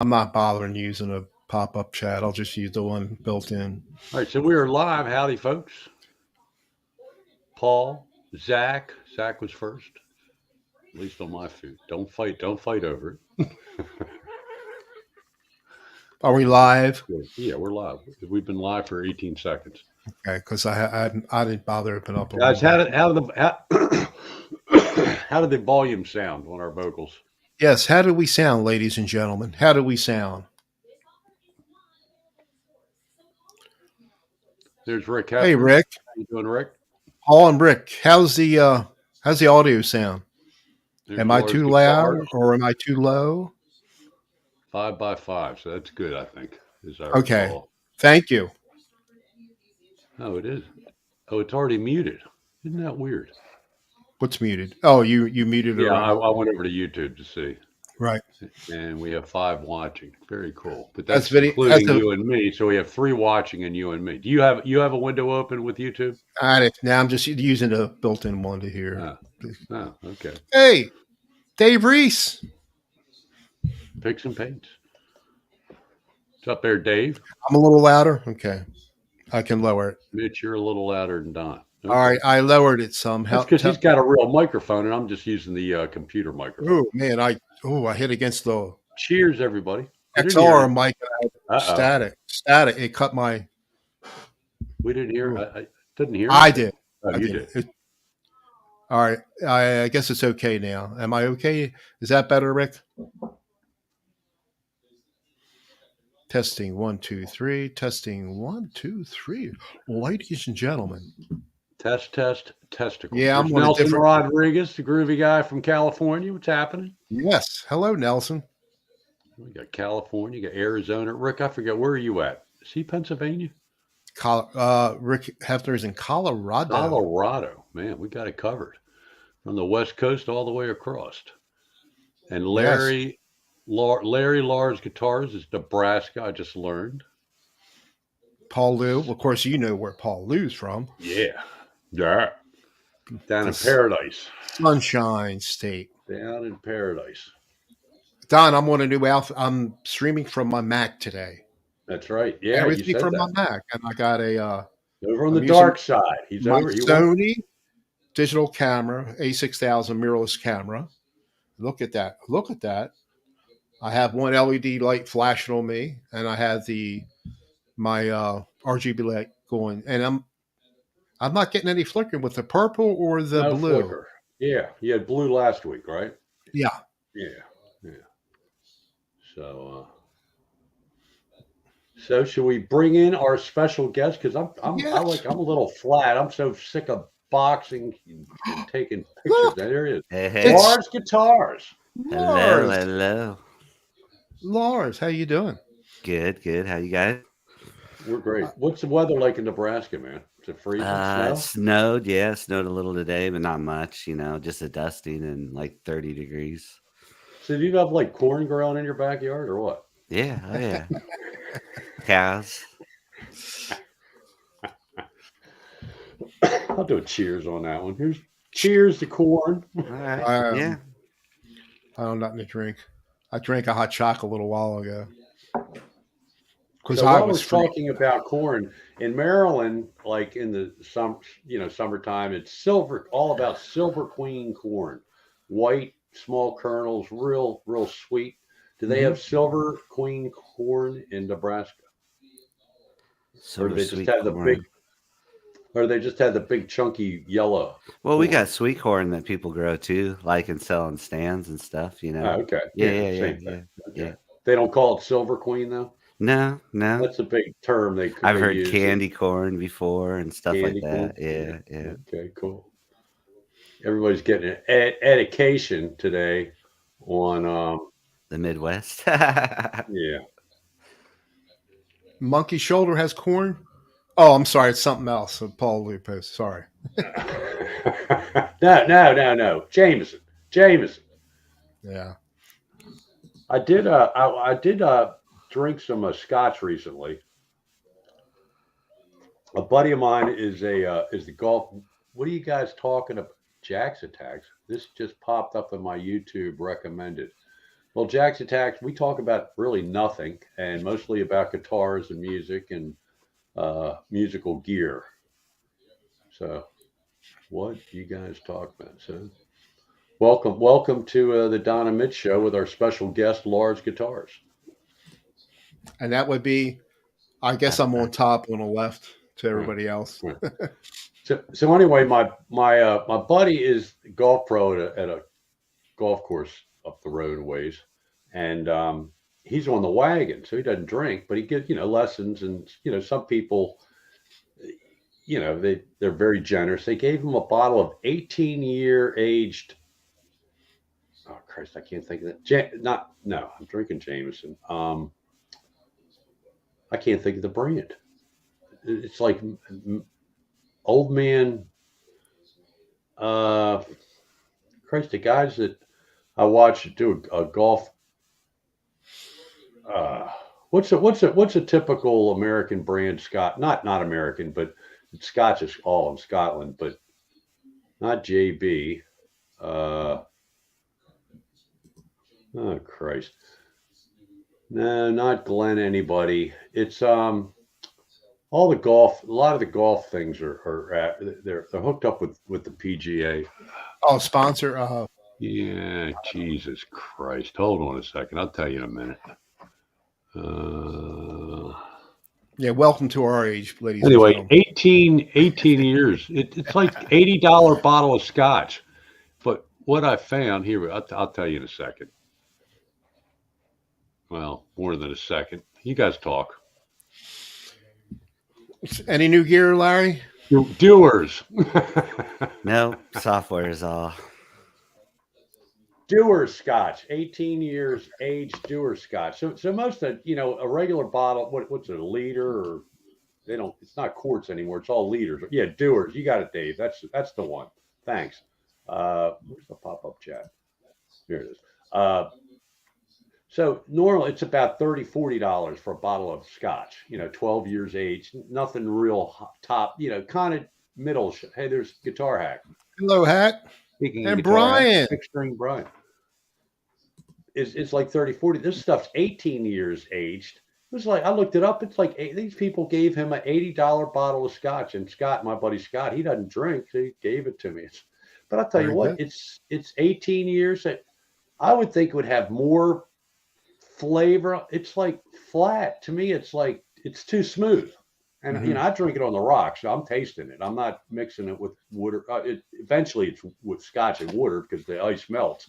I'm not bothering using a pop-up chat. I'll just use the one built in. All right, so we are live. Howdy, folks. Paul, Zach. Zach was first, at least on my feed. Don't fight. Don't fight over it. Are we live? Yeah, we're live. We've been live for 18 seconds. Okay, because I didn't bother to put up a Guys, window. how did the volume sound on our vocals? Yes, how do we sound, ladies and gentlemen? How do we sound? There's Rick Hey, Hefner. Rick, How you doing, Rick? Paul, and Rick. How's the audio sound? There's Am I Lars too loud Guitars. or am I too low? 5x5, so that's good, I think, as I Okay, recall. thank you. Oh, it is. Oh, it's already muted. Isn't that weird? What's muted? Oh, you muted it Yeah, already. I went over to YouTube to see. Right. And we have 5 watching. Very cool. But That's that's video. That's including a. you and me. So we have 3 watching and you and me. Do you have a window open with YouTube? Now I'm just using the built-in one to hear. Okay. Hey, Dave Reese. Picks and paints. What's up there, Dave? I'm a little louder. Okay, I can lower it. Mitch, you're a little louder than Don. All right, I lowered it some. That's because he's got a real microphone, and I'm just using the computer microphone. Oh man, I hit against the Cheers, everybody. XLR mic. Uh-oh. Static. It cut my. We didn't hear. I didn't hear. I did. Oh, I you did. All right. I guess it's okay now. Am I okay? Is that better, Rick? Testing 1, 2, 3. Testing 1, 2, 3. Ladies and gentlemen. Test, testicles. Yeah, There's I'm on Nelson a different. Rodriguez, the groovy guy from California. What's happening? Yes. Hello, Nelson. We got California, you got Arizona. Rick, I forget, where are you at? Is he Pennsylvania? Rick Hefner is in Colorado. Colorado. Man, we got it covered from the West Coast all the way across. And Larry Lars Guitars is Nebraska, I just learned. Paul Lou. Of course, you know where Paul Lou's from. Yeah. Yeah. Down in paradise. Sunshine State. Down in paradise. Don, I'm on a new outfit. I'm streaming from my Mac today. That's right. Yeah, everything from my Mac, and I got a over on the dark side. He's over. Sony digital camera, A6000 mirrorless camera. Look at that! Look at that! I have one LED light flashing on me, and I have my RGB light going, and I'm not getting any flickering with the purple or the blue. Flicker. Yeah, you had blue last week, right? Yeah. So should we bring in our special guest? Because I'm a little flat. I'm so sick of boxing and taking pictures. There he is. Hey. Lars Guitars. Hello. Lars, how you doing? Good. How you guys? We're great. What's the weather like in Nebraska, man? Is it freezing? Snow? Snowed. Yeah, snowed a little today, but not much. Just a dusting and like 30 degrees. So do you have like corn growing in your backyard or what? Yeah. Oh yeah. Cows. I'll do a cheers on that one. Here's cheers to corn. All right. Yeah. I don't know nothing to drink. I drank a hot chocolate a little while ago. Because I was talking about corn in Maryland, like in the summertime, it's all about Silver Queen corn, white, small kernels, real sweet. Do they have Silver Queen corn in Nebraska? Or do they just have the big chunky yellow? Well, we got sweet corn that people grow too, like and sell in stands and stuff. Oh, okay. Yeah. They don't call it Silver Queen though. No. That's a big term I've heard candy corn before and stuff like that. Corn? Yeah. Okay, cool. Everybody's getting an education today on the Midwest. Yeah. Monkey Shoulder has corn. Oh, I'm sorry. It's something else. Paul Lupus. Sorry. No. Jameson. Yeah. I did drink some scotch recently. A buddy of mine is the golf. What are you guys talking about? Jack's Attacks. This just popped up in my YouTube recommended. Well, Jack's Attacks, we talk about really nothing and mostly about guitars and music and musical gear. So, what you guys talk about? So, welcome to the Don and Mitch show with our special guest, Lars Guitars. And that would be, I guess I'm on top on the left to Right, everybody else. right. So anyway, my buddy is a golf pro at a golf course up the road a ways, and he's on the wagon, so he doesn't drink, but he gets lessons, and some people, they're very generous. They gave him a bottle of 18-year aged. Oh Christ, I can't think of that. No, I'm drinking Jameson. I can't think of the brand. It's like old man. Christ, the guys that I watch do a golf. Uh, what's a typical American brand? Scott, not American, but Scotch is all in Scotland, but not JB. Oh Christ, no, not Glen. Anybody? It's all the golf. A lot of the golf things they're hooked up with the PGA. Oh, sponsor. Yeah, Jesus Christ. Hold on a second. I'll tell you in a minute. Yeah, welcome to our age, ladies Anyway, and gentlemen. 18 years. It's like $80 bottle of scotch. But what I found here, I'll tell you in a second. Well, more than a second. You guys talk. Any new gear, Larry? Doers. No, software is all. Dewar's Scotch, 18 years aged Dewar's Scotch. So most of a regular bottle, what's it, a liter, or they don't, it's not quarts anymore, it's all liters. Yeah, Dewar's, you got it, Dave. That's the one. Thanks. Where's the pop-up chat? Here it is. So normally it's about $30-$40 for a bottle of scotch, 12 years aged, nothing real top, kind of middle. Hey, there's Guitar Hack. Hello, Hat. Speaking and of Guitar Brian. Hack, String Brian. It's like 30-40. This stuff's 18 years aged. It was like, I looked it up. It's like these people gave him an $80 bottle of scotch. And Scott, my buddy Scott, he doesn't drink. So he gave it to me. But I'll tell you what, it's 18 years. I would think would have more flavor. It's like flat. To me, it's like, it's too smooth. And, I drink it on the rocks. So I'm tasting it. I'm not mixing it with water. Eventually, it's with scotch and water because the ice melts.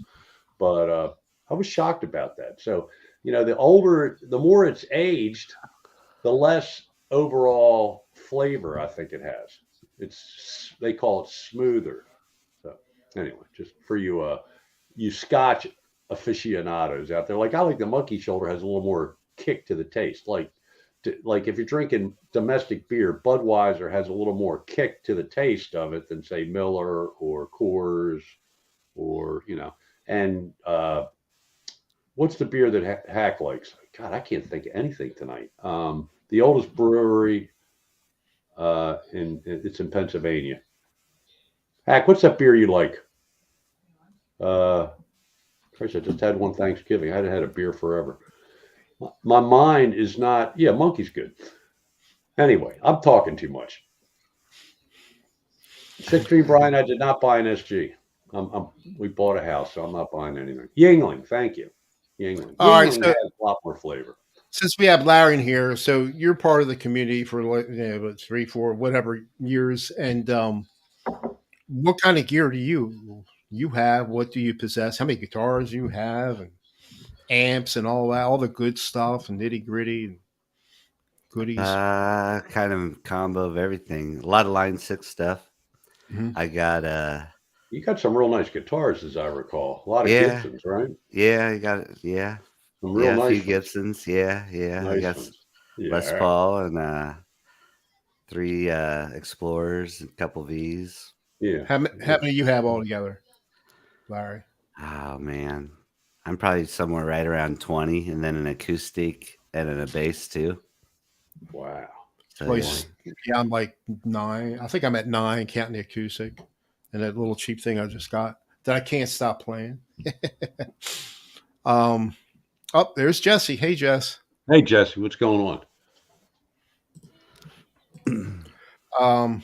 But I was shocked about that. So, the more it's aged, the less overall flavor I think it has. They call it smoother. So anyway, just for you Scotch aficionados out there, like I like the Monkey Shoulder has a little more kick to the taste. Like if you're drinking domestic beer, Budweiser has a little more kick to the taste of it than say Miller or Coors or, and what's the beer that Hack likes? God, I can't think of anything tonight. The oldest brewery it's in Pennsylvania. Hack, what's that beer you like? Christ, I just had one Thanksgiving. I hadn't had a beer forever. My mind is not. Yeah, Monkey's good. Anyway, I'm talking too much. 6-3 Brian, I did not buy an SG. We bought a house, so I'm not buying anything. Yingling, thank you. Yingling. All right, Yingling has a lot more flavor. Since we have Larry in here, so you're part of the community for 3, 4, whatever years, and what kind of gear do you have? What do you possess? How many guitars do you have, and amps, and all that, all the good stuff, and nitty gritty and goodies? Kind of combo of everything. A lot of Line 6 stuff. I got You got some real nice guitars, as I recall. A lot of Gibsons, right? Yeah, I got it. Yeah. Some real nice a few ones. Gibsons. Yeah. Nice I got ones. Les Paul and 3 Explorers, a couple V's. Yeah. How many you have all together, Larry? Oh man, I'm probably somewhere right around 20, and then an acoustic and a bass too. Wow. So, yeah, I'm like 9. I think I'm at 9, counting the acoustic and that little cheap thing I just got that I can't stop playing. Um, oh, there's Jesse. Hey, Jess. Hey, Jesse, what's going on? Um,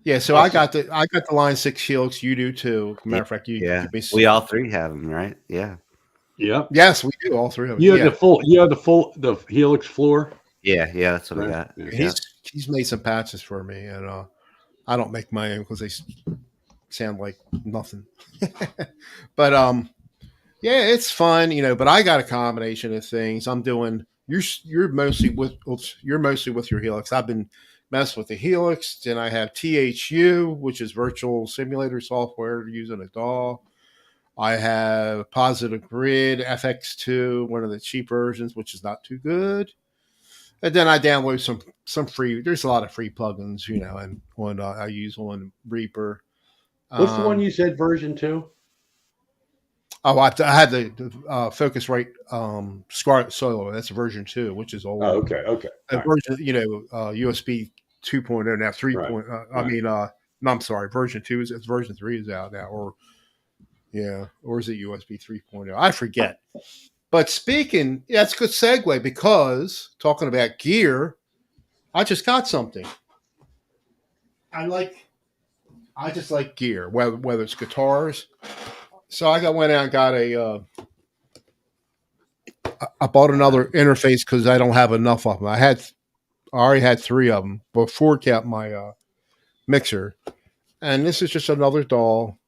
yeah, so Awesome. I got the Line 6 Helix. You do too. Yeah, Matter of fact, yeah. you We basically all three have them, right? Yeah, Yep. yes, we do all three of us. You have Yeah, the Helix floor, yeah, yeah. That's what I right? got. Yeah. Yeah. he's made some patches for me, and I don't make my own because they sound like nothing. But yeah, it's fun, But I got a combination of things. I'm doing. You're mostly with you're mostly with your Helix. I've been messing with the Helix. Then I have THU, which is virtual simulator software using a DAW. I have Positive Grid FX2, one of the cheap versions, which is not too good. And then I download some free. There's a lot of free plugins, and on I use on Reaper. What's the one Um, you said version 2? I had the Focusrite Scarlett Solo. That's version 2, which is Oh, old. okay, okay, A all right, version, USB 2.0 now, right, 3.0. I right. mean, no, I'm sorry, version 2 is it's version 3 is out now, or yeah, or is it USB 3.0? I forget. But speaking, yeah, it's a good segue because talking about gear, I just got something. I like, I just like gear, whether it's guitars. So went out and got I bought another interface because I don't have enough of them. I already had 3 of them before count my mixer, and this is just another doll.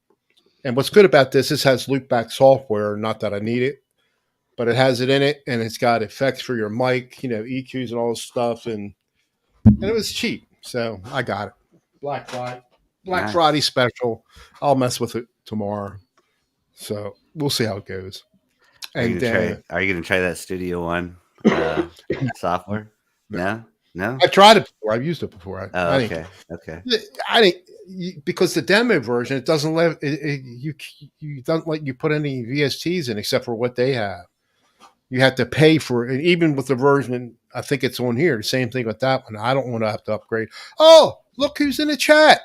And what's good about this has loopback software. Not that I need it, but it has it in it, and it's got effects for your mic, EQs and all this stuff, and it was cheap, so I got it. Black Friday, Black Friday Nice. special. I'll mess with it tomorrow, so we'll see how it goes. Are you And gonna try? Are you gonna try that Studio One software? No, no. I've tried it before. I've used it before. Oh, I think okay, okay. I think because the demo version it doesn't let you don't let you put any VSTs in except for what they have. You have to pay for it, and even with the version I think it's on here. The same thing with that one. I don't want to have to upgrade. Oh, look who's in the chat,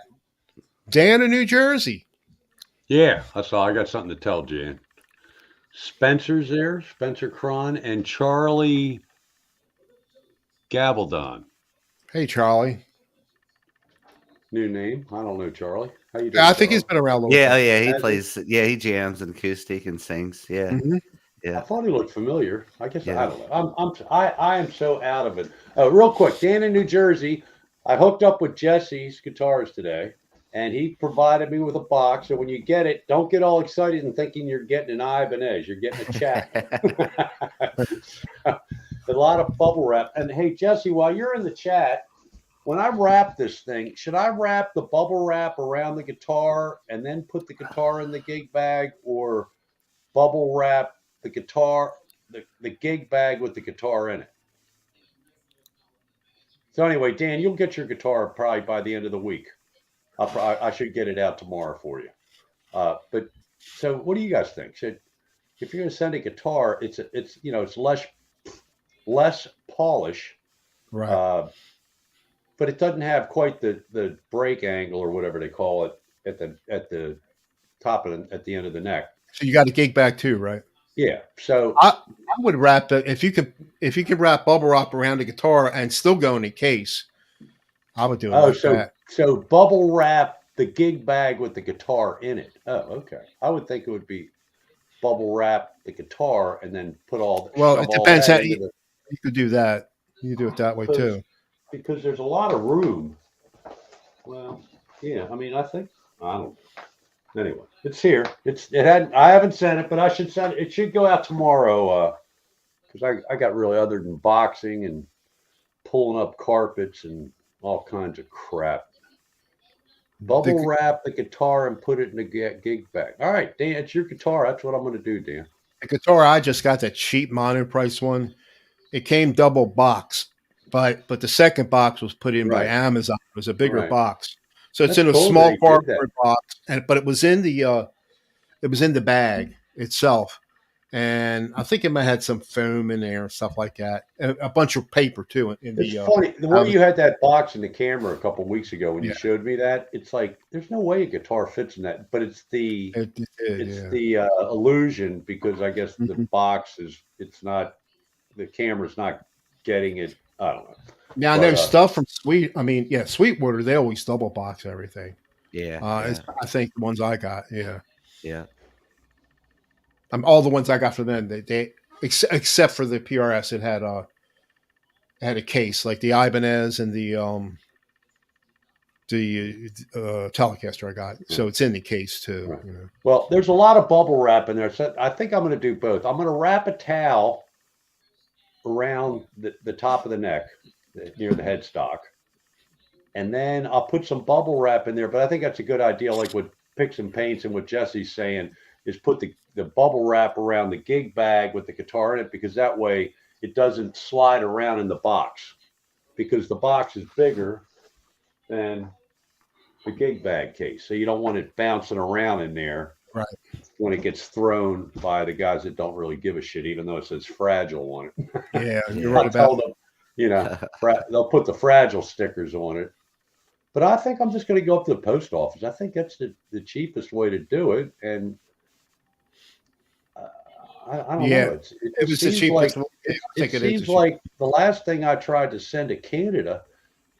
Dan in New Jersey. Yeah, I saw. I got something to tell Jan. Spencer's there, Spencer Cron, and Charlie Gabaldon. Hey, Charlie. New name. I don't know Charlie. How you doing, I think he's Charlie? been around a little Yeah, oh bit. yeah, he Has he? plays. Yeah, he jams and acoustic and sings. Yeah, Mhm. I yeah, thought he looked familiar. I guess I yeah. don't know. I am so out of it. Real quick, Dan in New Jersey. I hooked up with Jesse's guitars today, and he provided me with a box. So when you get it, don't get all excited and thinking you're getting an Ibanez. You're getting a Chapman. A lot of bubble wrap. And hey, Jesse, while you're in the chat, when I wrap this thing, should I wrap the bubble wrap around the guitar and then put the guitar in the gig bag, or bubble wrap the guitar, the gig bag with the guitar in it? So anyway, Dan, you'll get your guitar probably by the end of the week. I should get it out tomorrow for you. But so, what do you guys think? If you're going to send a guitar, it's less polish, Right. but it doesn't have quite the break angle or whatever they call it at the top at the end of the neck. So you got a gig bag too, right? Yeah. So I would wrap it if you could wrap bubble wrap around the guitar and still go in the case. I would do it oh, like so that. so bubble wrap the gig bag with the guitar in it. Oh, okay. I would think it would be bubble wrap the guitar and then Well, shove it all depends that how into the you could do that. You could do it that way because too. because there's a lot of room. Well, yeah. I mean, I think I don't. Anyway, it's here. I haven't sent it, but I should send it. It should go out tomorrow. Because I got really, other than boxing and pulling up carpets and all kinds of crap. Bubble The, wrap the guitar and put it in a gig bag. All right, Dan, it's your guitar. That's what I'm going to do, Dan. the guitar I just got, that cheap mono price one. It came double box, but the second box was put in by Right, Amazon. It was a bigger right. box, so it's That's in a cool that small he did that. cardboard box, but it was in the bag itself. and I think it might have had some foam in there and stuff like that. A bunch of paper too in It's the. funny the way you had that box in the camera a couple weeks ago when you Yeah, showed me that. It's like there's no way a guitar fits in that, but it's the it did. it's Yeah. the illusion because I guess the Mhm. box is it's not the camera's not getting it. I don't know, Now but there's stuff from Sweetwater. They always double box everything. Yeah, It's, yeah, I think the ones I got, yeah, yeah. all the ones I got for them, except for the PRS, it had a case like the Ibanez and the Telecaster I got, yeah, so it's in the case too. right. You know, Well, there's a lot of bubble wrap in there. So I think I'm going to do both. I'm going to wrap a towel around the top of the neck near the headstock. And then I'll put some bubble wrap in there. But I think that's a good idea. Like what Picks and Paints and what Jesse's saying is put the bubble wrap around the gig bag with the guitar in it because that way it doesn't slide around in the box because the box is bigger than the gig bag case. So you don't want it bouncing around in there right? when it gets thrown by the guys that don't really give a shit, even though it says fragile on it. Yeah, you're Yeah. right I'll about. tell them, they'll put the fragile stickers on it. But I think I'm just going to go up to the post office. I think that's the cheapest way to do it. And I don't Yeah, know. It it just was the seems like cheapest. Yeah, I it think it is seems the cheapest. like the last thing I tried to send to Canada,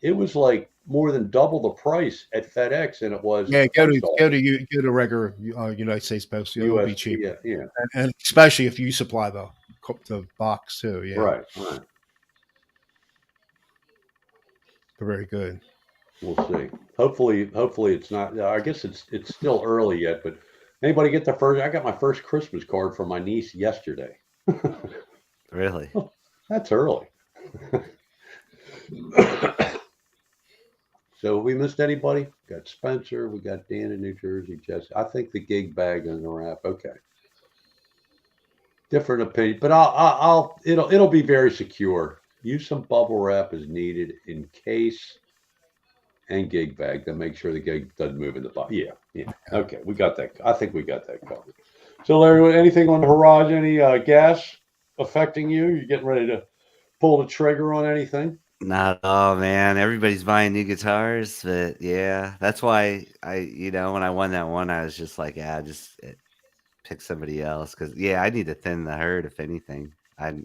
it was like more than double the price at FedEx than it was at Yeah, the post office. go to regular United States Post. It'll be cheaper, USP, yeah, and especially if you supply the box too. Yeah, right, right. they're very good. We'll see. Hopefully it's not. I guess it's still early yet. But anybody get the first? I got my first Christmas card from my niece yesterday. Really? That's early. So we missed anybody? Got Spencer. We got Dan in New Jersey. Jesse. I think the gig bag in the wrap. Okay. Different opinion, but it'll be very secure. Use some bubble wrap as needed in case and gig bag to make sure the gig doesn't move in the box. Yeah, yeah. Okay, we got that. I think we got that covered. So, Larry, anything on the horizon? Any gas affecting you? You getting ready to pull the trigger on anything? Not at all, man. Everybody's buying new guitars, but yeah, that's why when I won that one, I was just like, yeah, just pick somebody else because yeah, I need to thin the herd if anything.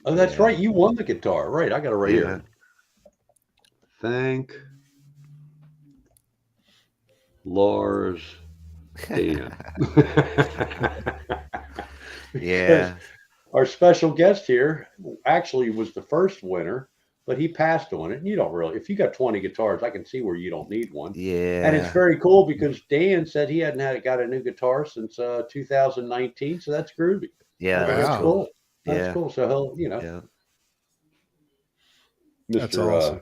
Oh, that's right. You won the guitar, right? I got it right yeah. here. Thank Lars Dan. Yeah. Our special guest here actually was the first winner, but he passed on it. And you don't really, if you got 20 guitars, I can see where you don't need one. And it's Yeah. very cool because Dan said he hadn't got a new guitar since 2019. So that's groovy. Yeah, Okay, that's Wow. that's cool. cool. That's Yeah. cool. So he'll, Yeah. That's Mr. awesome.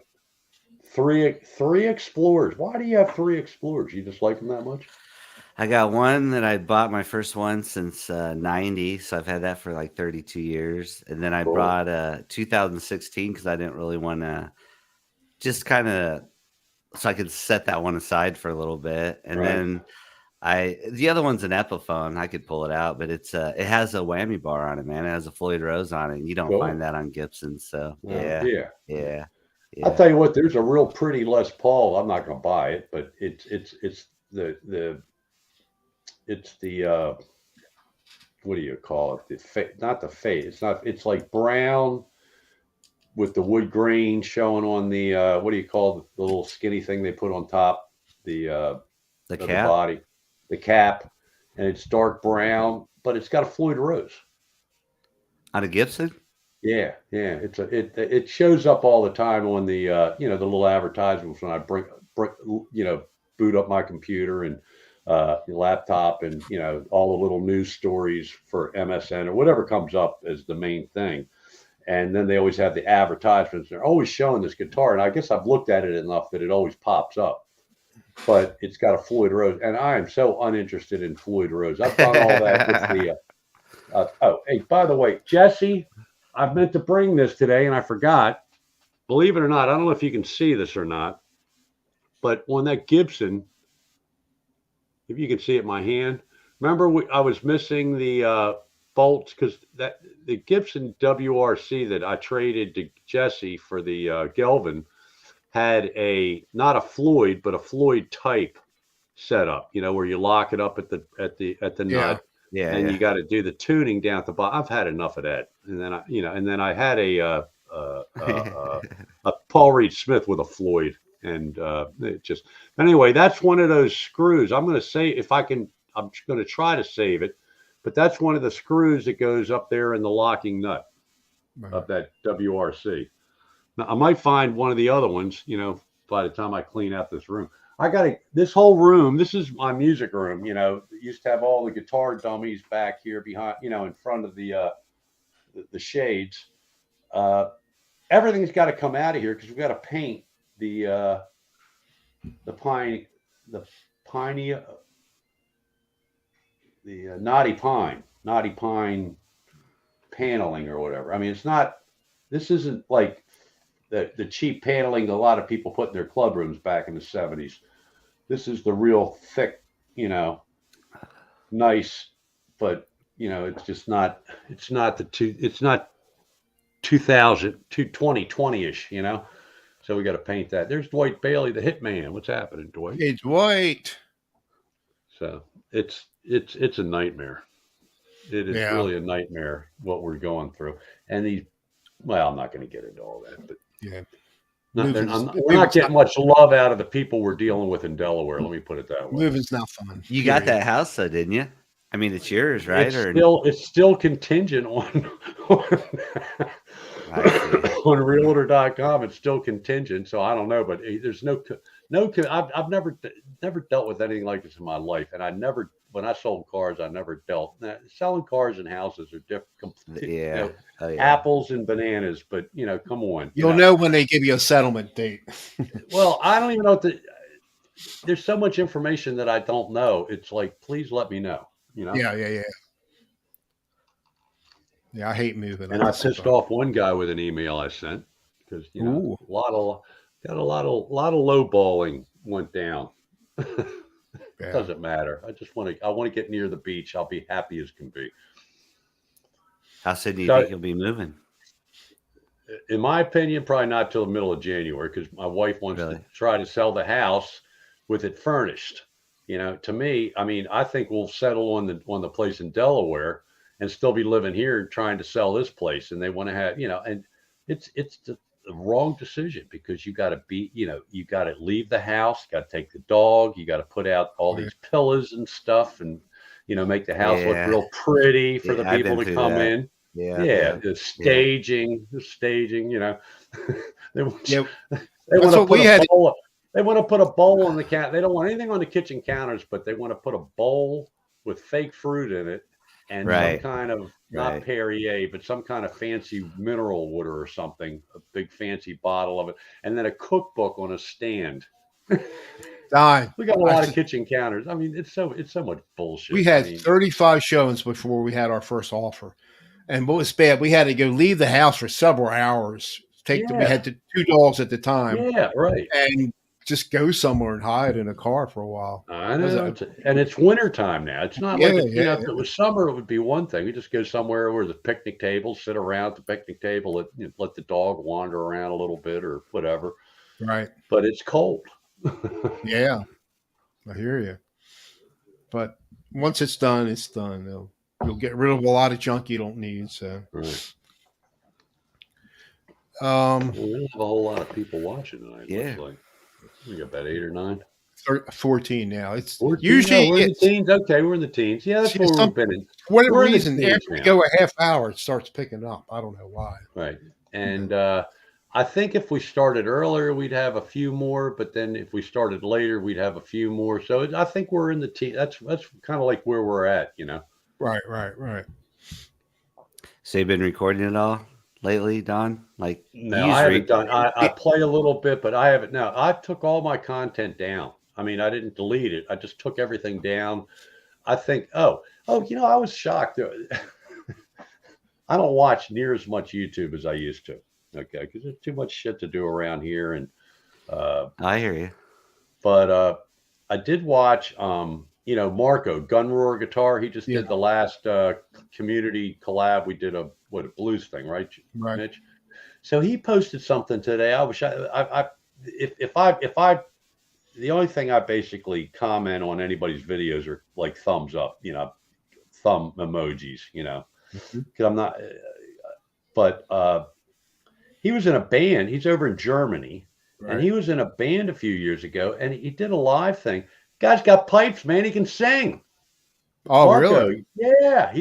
Three Explorers. Why do you have three Explorers? You just like them that much? I got one that I bought my first one since 90, so I've had that for like 32 years. And then I Cool. brought a 2016 because I didn't really want to just kind of so I could set that one aside for a little bit. And Right. then the other one's an Epiphone. I could pull it out, but it has a whammy bar on it, man. It has a Floyd Rose on it. And you don't Cool. find that on Gibson. So yeah. Yeah. Yeah. I'll tell you what, there's a real pretty Les Paul. I'm not going to buy it, but it's the what do you call it? Not the fade. It's not. It's like brown with the wood grain showing on the what do you call the little skinny thing they put on top the of the cap body, the cap, and it's dark brown, but it's got a Floyd Rose on a Gibson. Yeah, yeah. It shows up all the time on the the little advertisements when I bring boot up my computer and laptop and all the little news stories for MSN or whatever comes up as the main thing. And then they always have the advertisements. They're always showing this guitar, and I guess I've looked at it enough that it always pops up. But it's got a Floyd Rose, and I am so uninterested in Floyd Rose. I've done all that with the. Hey, by the way, Jesse. I meant to bring this today and I forgot. Believe it or not, I don't know if you can see this or not, but on that Gibson, if you can see it in my hand, remember I was missing the bolts, because that the Gibson WRC that I traded to Jesse for the Gelvin had not a Floyd, but a Floyd type setup. Where you lock it up at the Yeah. nut, and you got to do the tuning down at the bottom. I've had enough of that. And then I had a Paul Reed Smith with a Floyd, and it just anyway. That's one of those screws. I'm going to say if I can. I'm going to try to save it, but that's one of the screws that goes up there in the locking nut of that WRC. Now I might find one of the other ones. By the time I clean out this room. This whole room. This is my music room. It used to have all the guitar dummies back here behind, in front of the shades. Everything's got to come out of here because we've got to paint the knotty pine paneling or whatever. I mean, this isn't like the cheap paneling a lot of people put in their club rooms back in the 70s. This is the real thick, nice, but it's just not, it's not 2020-ish, so we got to paint that. There's Dwight Bailey, the Hitman. What's happening, Dwight? Hey, Dwight. So it's a nightmare. It is really a nightmare what we're going through. And I'm not going to get into all that, but we're not getting much love out of the people we're dealing with in Delaware. Let me put it that way. Moving's not fun. You got that house though, didn't you? I mean, it's yours, right? It's still contingent on on realtor.com. It's still contingent, so I don't know, but there's I've never dealt with anything like this in my life, and when I sold cars, I never dealt. Selling cars and houses are different. Apples and bananas, but come on. You'll know when they give you a settlement date. Well, I don't even know there's so much information that I don't know. It's like, please let me know. Yeah. I hate moving. And I pissed off one guy with an email I sent because a lot of lowballing went down. Doesn't matter. I want to get near the beach. I'll be happy as can be. How soon do you think you'll be moving? In my opinion, probably not till the middle of January because my wife wants to try to sell the house with it furnished. To me, I mean, I think we'll settle on the place in Delaware and still be living here trying to sell this place. And they want to have, and it's the wrong decision because you got to you got to leave the house, got to take the dog, you got to put out all these pillows and stuff and, make the house look real pretty for the people to come in. The staging, they want to put a bowl on the cat. They don't want anything on the kitchen counters, but they want to put a bowl with fake fruit in it and some kind of not Perrier, but some kind of fancy mineral water or something, a big fancy bottle of it, and then a cookbook on a stand. We got a lot of kitchen counters. I mean, it's so much bullshit. We had 35 showings before we had our first offer. And what was bad, we had to go leave the house for several hours. We had 2 dogs at the time. Yeah, right. And just go somewhere and hide in a car for a while. I know. And it's wintertime now. It's not if it was summer, it would be one thing. We just go somewhere where the picnic table, sit around at the picnic table, let the dog wander around a little bit or whatever. Right. But it's cold. Yeah. I hear you. But once it's done, it's done. You'll get rid of a lot of junk you don't need. So. Right. We don't have a whole lot of people watching tonight. Yeah. We got about 8 or 9. 14 now. It's 14, usually we're in the teens. Okay, we're in the teens. Yeah, that's where we've been in. For whatever reason, after we go a half hour, it starts picking up. I don't know why. Right. And I think if we started earlier, we'd have a few more. But then if we started later, we'd have a few more. So I think we're in the teens. That's kind of like where we're at, Right. So you've been recording it all lately, Don? No, I haven't done. I play a little bit, but I haven't. No, I took all my content down. I mean, I didn't delete it. I just took everything down. I think. I was shocked. I don't watch near as much YouTube as I used to. Okay, because there's too much shit to do around here, and I hear you. But I did watch Marco Gun Roar Guitar. He just Yeah, did the last community collab. We did a blues thing, right, right. Mitch? So he posted something today. I wish if I the only thing I basically comment on anybody's videos are like thumbs up, thumb emojis, Mhm. because I'm not. But he was in a band. He's over in Germany, and Right. he was in a band a few years ago, and he did a live thing. Guy's got pipes, man. He can sing. Oh, Marco, really? yeah,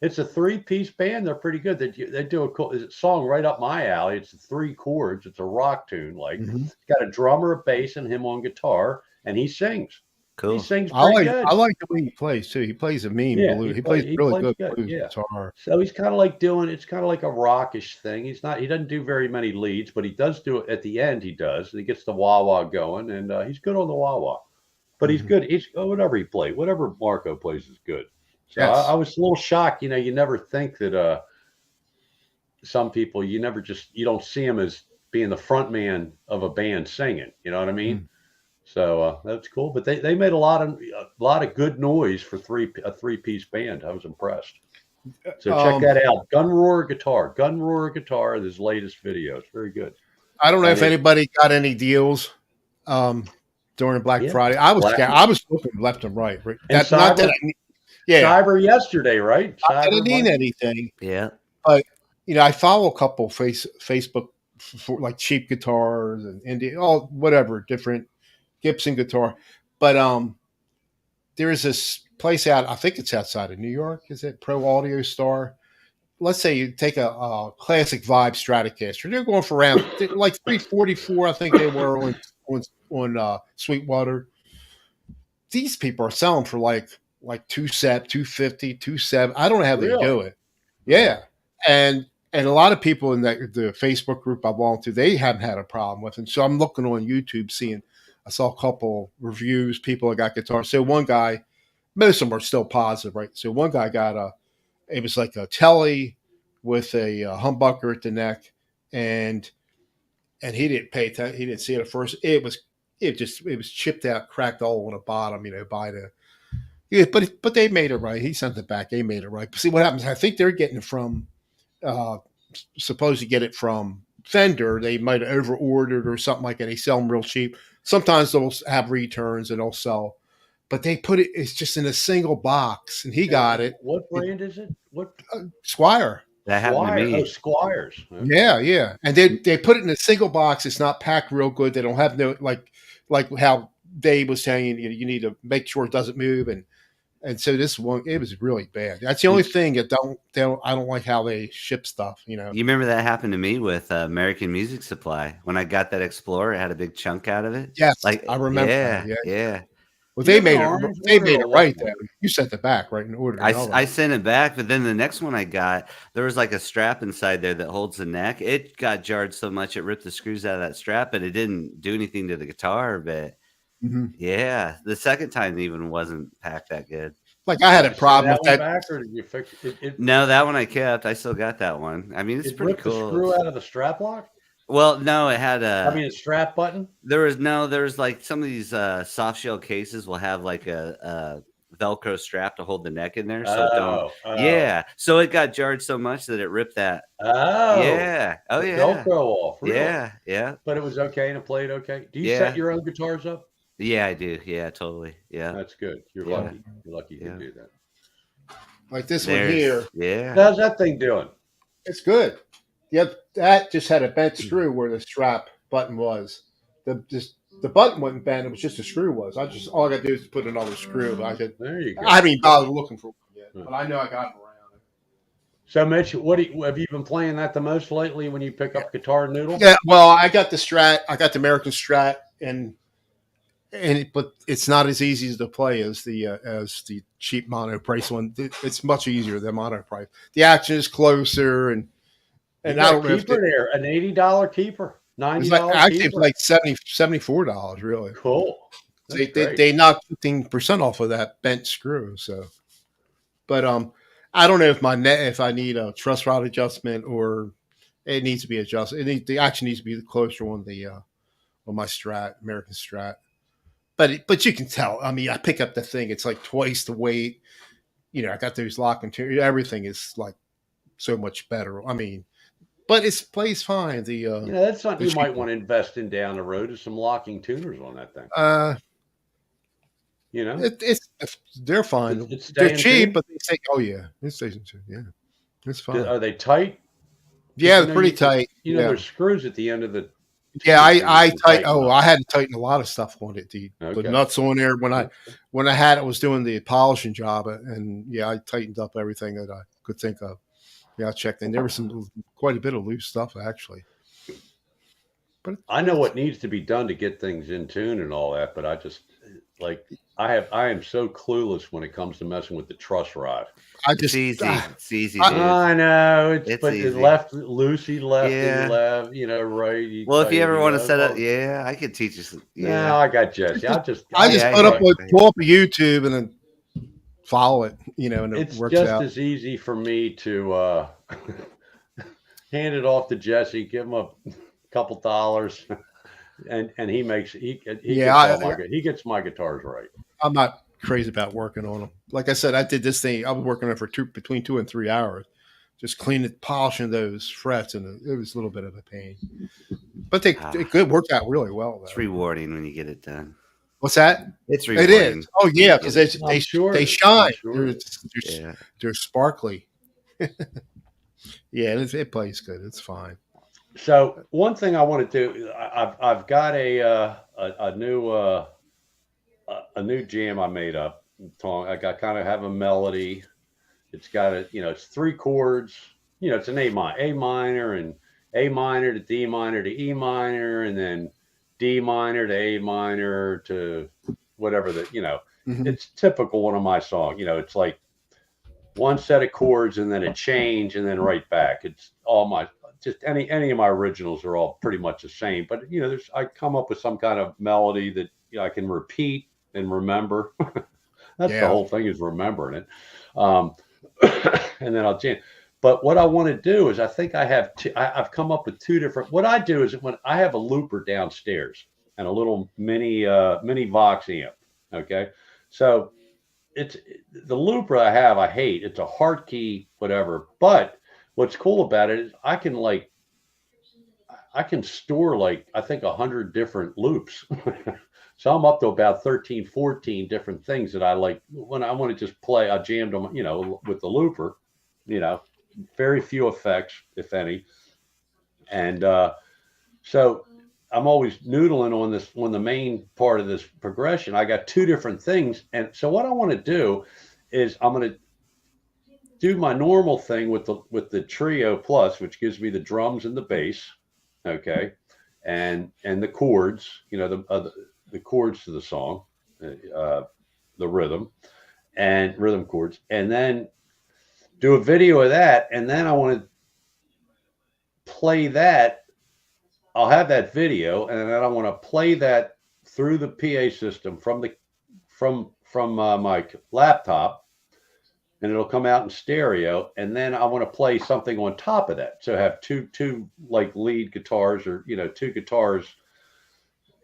it's a three-piece band. They're pretty good. They do a cool song right up my alley. It's three chords. It's a rock tune. Like Hmm. it's got a drummer, a bass, and him on guitar, and he sings. He Cool. sings I pretty like good. I like the way he plays too. He plays a mean Yeah, blues. He plays he really plays good good. blues Yeah. guitar. So he's kind of like doing. It's kind of like a rockish thing. He doesn't do very many leads, but he does do it at the end. He does. He gets the wah wah going, and he's good on the wah wah. But he's Hmm. good. He's whatever he plays, whatever Marco plays is good. So I Yes. was a little shocked. You never think that some people you don't see him as being the front man of a band singing. You know what I mean? Mm. So that's cool. But they made a lot of good noise for a three-piece band. I was impressed. So check Um, that out. Gun Roar Guitar. Gun Roar Guitar. His latest videos. Very good. I don't know And if anybody got any deals um, during Black yeah, Friday. I was Black scared. I was looking left and right. and That not that Cyber I yeah, Cyber yesterday, right? not that I Cyber need Monday. anything, Yeah. but I follow a couple Facebook for like cheap guitars and indie, all whatever different Gibson guitar. But there is this place out. I think it's outside of New York. Is it Pro Audio Star? Let's say you take a classic Vibe Stratocaster. They're going for around like 344. I think they were on Sweetwater. These people are selling for like 250, 27. I don't know how they Really? do it. Oh, Yeah, and a lot of people in the Facebook group I belong to, they haven't had a problem with it. So I'm looking on YouTube, seeing I saw a couple reviews. People that got guitars. So one guy, most of them are still positive, right? So one guy got it was like a telly with a humbucker at the neck, and he didn't pay attention. He didn't see it at first. It was chipped out, cracked all on the bottom, by the yeah. But they made it right. He sent it back. They made it right. But see what happens? I think they're getting it from uh, supposed to get it from Fender. They might have over ordered or something like that. They sell them real cheap. Sometimes they'll have returns and they'll sell, but they put it. It's just in a single box, and he and got it. what brand is it? What Squire. That happened to Squire? Oh, me. Squires. Okay. Yeah, yeah, and they put it in a single box. It's not packed real good. They don't have no like how Dave was saying. You need to make sure it doesn't move, and so this one it was really bad. That's the only thing that I don't like how they ship stuff. You remember that happened to me with American Music Supply when I got that Explorer. It had a big chunk out of it. Yes, I Like, remember that. yeah, Yeah. yeah. Well, Do you have an orange they one or made a it white right one? there. You sent it back right and ordered another I one. sent it back, but then the next one I got, there was like a strap inside there that holds the neck. It got jarred so much it ripped the screws out of that strap, but it didn't do anything to the guitar. But Hmm. yeah, the second time even wasn't packed that good. Like I had Did a you send problem that with one that. back, or did you fix it? No, that one I kept. I still got that one. I mean, it's It pretty ripped the cool. screw out of the strap lock. Well, no, it had I mean, the strap button. there's like some of these soft shell cases will have like a Velcro strap to hold the neck in there, so it don't. Oh. Yeah, so it got jarred so much that it ripped that. Oh, Yeah. Oh the yeah. Velcro off, really? Yeah. Yeah. But it was okay and it played okay. Do you set Yeah. your own guitars up? Yeah, I do. Yeah, totally. Yeah. That's good. You're Yeah. lucky. You're lucky you Yeah. can do that. Like this one here, There's yeah. How's that thing doing? it's good. Yep, that just had a bent screw where the strap button was. The button wasn't bent; it was just a screw was. All I got to do is put another screw. There you I go. haven't even bothered looking for one yet, Hmm. but I know I got it around. So, Mitch, have you been playing that the most lately when you pick up Guitar Noodle? Yeah, well, I got the Strat. I got the American Strat, but it's not as easy to play as the cheap mono price one. It's much easier than mono price. The action is closer, and You I got don't a know if keeper there, an $80 keeper, it's like $90 actually it's keeper. like $74 really. Cool. That's great. They knocked 15% off of that bent screw. So, but I don't know if I need a truss rod adjustment or it needs to be adjusted. The action needs to be closer on the on my Strat, American Strat. but you can tell. I mean, I pick up the thing; it's like twice the weight. I got those lock and turn. Everything is like so much better. I mean, but it plays fine. That's something The you might cheap want one. to invest in down the road is some locking tuners on that thing. Uh, You know, it's they're it's fine. They're staying cheap, tuned. but they say, "Oh yeah, it's station two. Yeah, it's fine. Are they tight? Because Yeah, it's pretty tight. Yeah, there's screws at the end of the yeah. tuner too you can tighten Oh, up. I had to tighten a lot of stuff on it. The Okay. nuts on there Okay. when I had it was doing the polishing job, and yeah, I tightened up everything that I could think of. Yeah, I checked, and there was quite a bit of loose stuff actually. But I know it's what needs to be done to get things in tune and all that, but I just like I am so clueless when it comes to messing with the truss rod. I It's just easy. It's easy, I, dude. I know It's but it easy. left loosey lefty Yeah. left, right. You Well, if you ever tighten it want to up. set up, Oh, yeah, I could teach you. no, Yeah. I got Jesse. I I'll just Yeah, I just put hear up try. you. a I hear pull up a YouTube and then follow it, and it It's works just out. as easy for me to hand it off to Jesse, give him a couple dollars, and he Yeah, gets he gets my guitars right. I'm not crazy about working on them. Like I said, I did this thing. I was working on it for between 2 and 3 hours, just cleaning, polishing those frets, and it was a little bit of a pain. But it Ah, could work out really well it's though. rewarding when you get it done. What's that? It's It is. rewarding Oh when you yeah, get because it. I'm sure they it is. I'm shine. sure it is. Yeah. They're sparkly. Yeah, it plays good. It's fine. So one thing I want to do, I've got a new jam I made up. I got kind of have a melody. It's got it's three chords. It's an A minor and A minor to D minor to E minor, and then D minor to A minor to whatever Hmm. it's typical one of my songs. It's like one set of chords and then a change and then right back. It's all my just any of my originals are all pretty much the same. But I come up with some kind of melody that I can repeat and remember. That's the Yeah. whole thing is remembering it. Um, and then I'll jam. But what I want to do is I think I've come up with two different. What I do is when I have a looper downstairs and a little mini Vox amp. Okay, so it's the looper I hate. It's a hard key, whatever. But what's cool about it is I can store like I think 100 different loops. So I'm up to about 13, 14 different things that I like when I want to just play. I jammed them, with the looper, you know, very few effects, if any. And so I'm always noodling on the main part of this progression. I got two different things. And so what I want to do is I'm going to do my normal thing with the Trio Plus, which gives me the drums and the bass, okay, and the chords, the chords to the song, the rhythm and rhythm chords, and then do a video of that, and then I want to play that. I'll have that video, and then I want to play that through the PA system from my laptop, and it'll come out in stereo. And then I want to play something on top of that, so have two like lead guitars or two guitars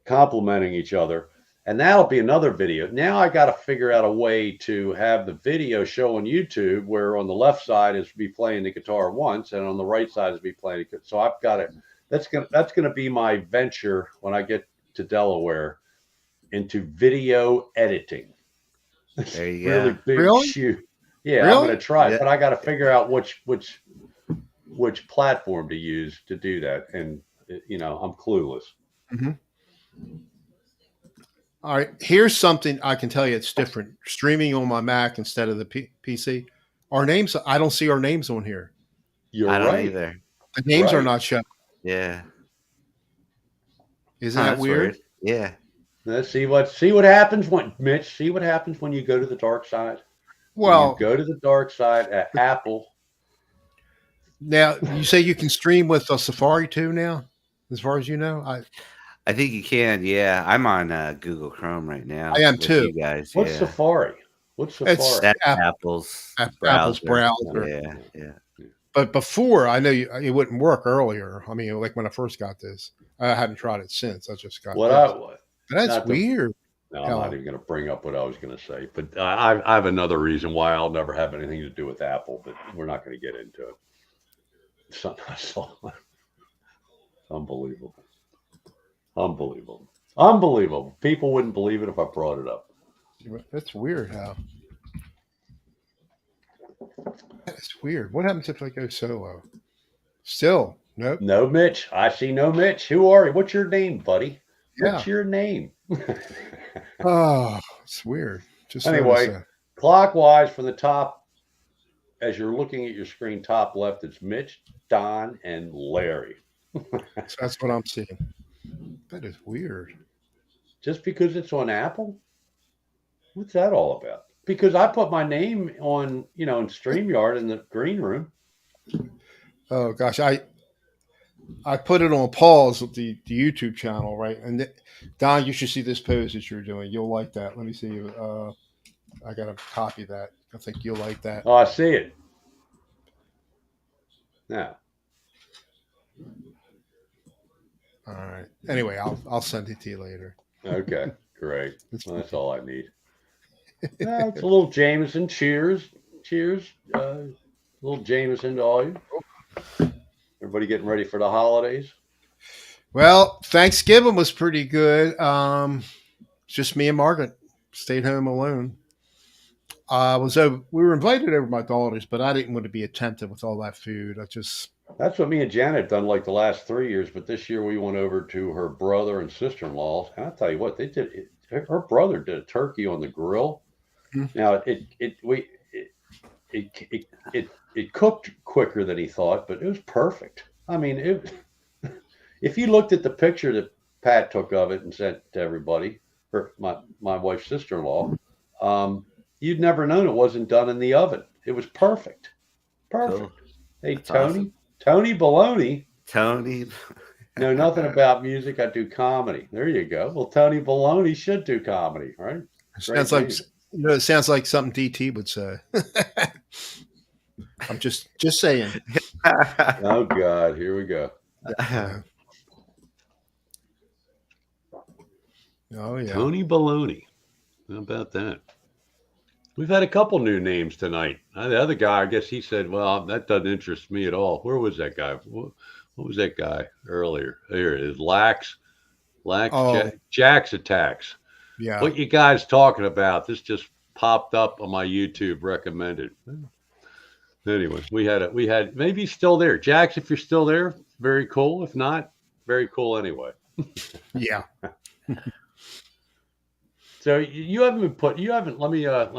complementing each other, and that'll be another video. Now I got to figure out a way to have the video show on YouTube where on the left side is me playing the guitar once, and on the right side is me playing it. So I've got it. That's gonna be my venture when I get to Delaware into video editing. There you Really go. big Really? shoe. Yeah, I'm Really? gonna try it, Yeah. but I got to figure out which platform to use to do that, and I'm clueless. Hmm. All right. Here's something I can tell you. It's different. Streaming on my Mac instead of the PC. Our names. I don't see our names on here. You're I don't right. either. The names are Right. not shown. Yeah. Isn't Huh, that that's weird? weird. Yeah. Let's see what happens when Mitch. See what happens when you go to the dark side. When you Well, go to the dark side at Apple. now you say you can stream with a Safari too now, as far as you know. I think you can. Yeah. I'm on Google Chrome right I now am with too. you guys. What's Yeah. Safari? What's It's Safari? That's Apple's Apple's browser. browser. Yeah. Yeah. But before, I know it wouldn't work earlier. I mean, like when I first got this, I haven't tried it since. I just got What this. I That's not the weird. No, I'm not hell, even going to bring up what I was going to say. But I have another reason why I'll never have anything to do with Apple, but we're not going to get into it. Something I saw. Unbelievable. Unbelievable. Unbelievable. People wouldn't believe it if I brought it up. that's weird. How that's weird. What happens if I go solo? Still, nope. No, Mitch. I see no Mitch. Who are you? What's your name, buddy? Yeah. What's your name? Oh, it's weird. Just noticed Anyway, that. clockwise from the top, as you're looking at your screen, top left, it's Mitch, Don, and Larry. So that's what I'm seeing. That is weird. Just because it's on Apple? What's that all about? Because I put my name on, in StreamYard in the green room. Oh gosh, I put it on pause with the YouTube channel, right? And Don, you should see this pose that you're doing. You'll like that. Let me see. I gotta copy that. I think you'll like that. Oh, I see it. Yeah. All right. Anyway, I'll send it to you later. Okay. Great. Well, that's all I need. It's a little Jameson. Cheers. Cheers. A little Jameson to all you. Everybody getting ready for the holidays? Well, Thanksgiving was pretty good. Just me and Margaret stayed home alone. We were invited over my daughters, but I didn't want to be tempted with all that food. That's what me and Janet have done like the last 3 years. But this year we went over to her brother and sister-in-law's, and I tell you what, they did. Her brother did a turkey on the grill. Mhm. Now it cooked quicker than he thought, but it was perfect. I mean, if you looked at the picture that Pat took of it and sent to everybody, my wife's sister-in-law, you'd never known it wasn't done in the oven. It was perfect. Perfect. Cool. Hey, That's Tony. awesome. Tony Baloney. Tony. Know nothing about music. I do comedy. There you go. Well, Tony Baloney should do comedy, right? Sounds like it sounds like something DT would say. I'm just saying. Oh God, here we go. Yeah. Oh yeah. Tony Baloney. How about that? We've had a couple new names tonight. The other guy, I guess he said, well, that doesn't interest me at all. Where was that guy? What was that guy earlier? Here it is. Lax, Oh Jack's Attacks. yeah. What you guys talking about? This just popped up on my YouTube recommended. Anyway, we had maybe he's still there. Jax, if you're still there, very cool. If not, very cool anyway. Yeah. So you haven't let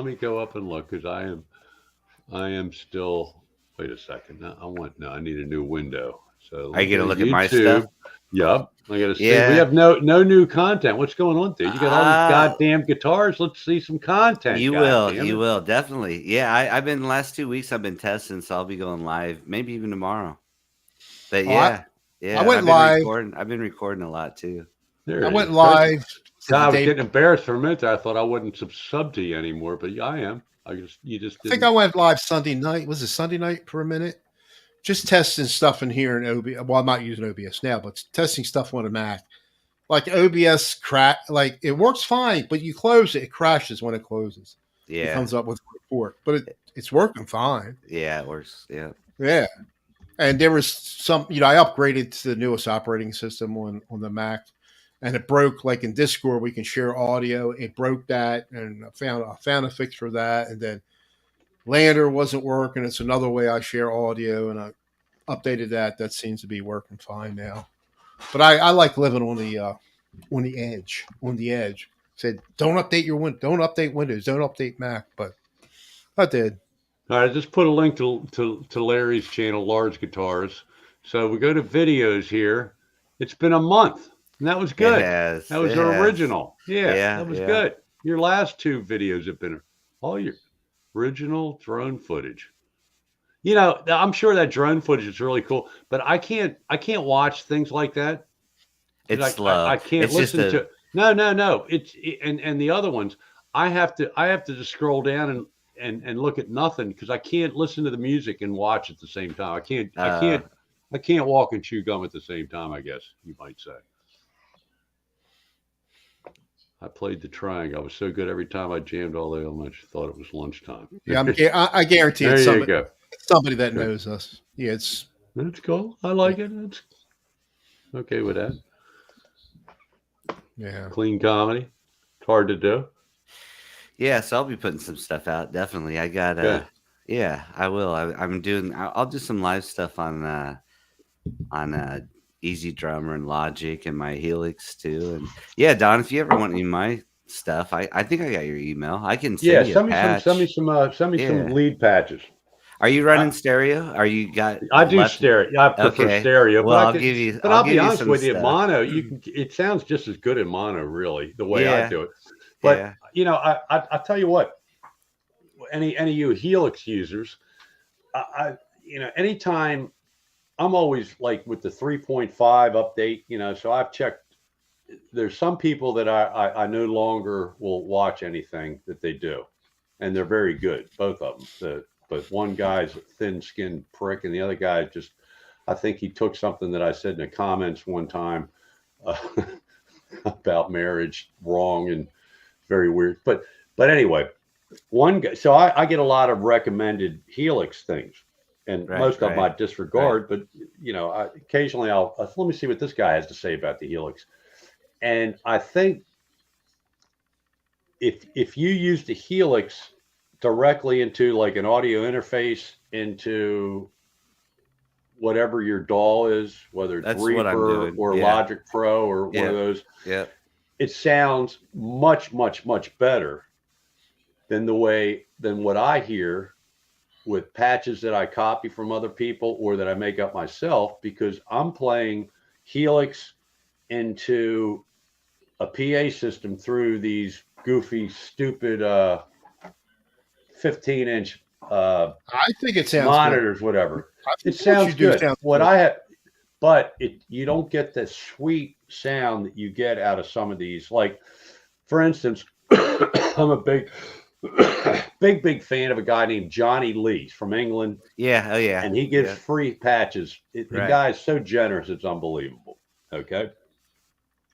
me go up and look because I am still. Wait a second. I need a new window. So Are you gonna look YouTube. at my stuff? Yep. I gotta see. Yeah. We have no new content. What's going on there? You got all these goddamn guitars. Let's see some content. You will definitely. Yeah, I've been the last 2 weeks. I've been testing, so I'll be going live, maybe even tomorrow. But yeah, I went live. I've been recording a lot too. I went live. God, I was getting embarrassed for a minute. I thought I wouldn't sub to you anymore, but yeah, I am. I think I went live Sunday night. Was it Sunday night for a minute? Just testing stuff in here in OBS. Well, I'm not using OBS now, but testing stuff on a Mac. Like OBS like it works fine, but you close it, it crashes when it closes. Yeah, it comes up with a report, but it's working fine. Yeah, it works. Yeah, yeah. And there was some, I upgraded to the newest operating system on the Mac, and it broke. Like in Discord, we can share audio. It broke that, and I found a fix for that. And then Lander wasn't working. It's another way I share audio, and I updated that. That seems to be working fine now. But I like living on the edge. Said don't update don't update Windows, don't update Mac, but I did. All right, I just put a link to Larry's channel, Large Guitars. So we go to videos here. It's been a month, and that was good. That was original. Yeah, that was good. Your last two videos have been all your original drone footage. I'm sure that drone footage is really cool, but I can't watch things like that. It's slow. I can't listen to. No. And the other ones, I have to just scroll down and look at nothing because I can't listen to the music and watch at the same time. I can't walk and chew gum at the same time, I guess you might say. I played the triangle. I was so good every time I jammed all the elements. Thought it was lunchtime. Yeah, I guarantee There it's you go. somebody that Okay. knows us. Yeah, it's That's cool. I like it. That's okay with that. yeah. Clean comedy. It's hard to do. Yeah, so I'll be putting some stuff out. Definitely, I got Good. yeah, I will. I'm doing. I'll do some live stuff on Easy Drummer and Logic and my Helix too. And yeah, Don, if you ever want any of my stuff, I think I got your email. I can Yeah, send you a patch. send me some Yeah. lead patches. Are you I, running stereo? Are you got I do left? stereo. I prefer Okay. stereo, Well, but I could. But I'll I'll be give you honest some with you, stuff. mono. You can. It sounds just as good in mono, really, the way I Yeah. do it. But Yeah. I tell you what. Any of you Helix users, anytime I'm always like with the 3.5 update. So I've checked. There's some people that I no longer will watch anything that they do, and they're very good, both of them. But one guy's a thin-skinned prick, and the other guy just, I think he took something that I said in the comments one time uh, about marriage wrong and very weird. But anyway, one guy. So I get a lot of recommended Helix things, and Right. most of them I Right. disregard. But occasionally I'll let me see what this guy has to say about the Helix. And I think if you use the Helix directly into like an audio interface into whatever your DAW is, whether it's That's what I'm Reaper doing. or Yeah. Logic Pro or one of Yep. those, Yep. it sounds much, much, much better than what I hear with patches that I copy from other people or that I make up myself, because I'm playing Helix into a PA system through these goofy, stupid 15-inch I think it sounds good. monitors, whatever. I It think what you sounds do good. sounds What good. I have, but you don't get the sweet sound that you get out of some of these. Like, for instance, I'm a big fan of a guy named Johnny Lee from England, Yeah. Oh yeah. and he gives Yeah. free patches. The Right. guy is so generous, it's unbelievable. Okay.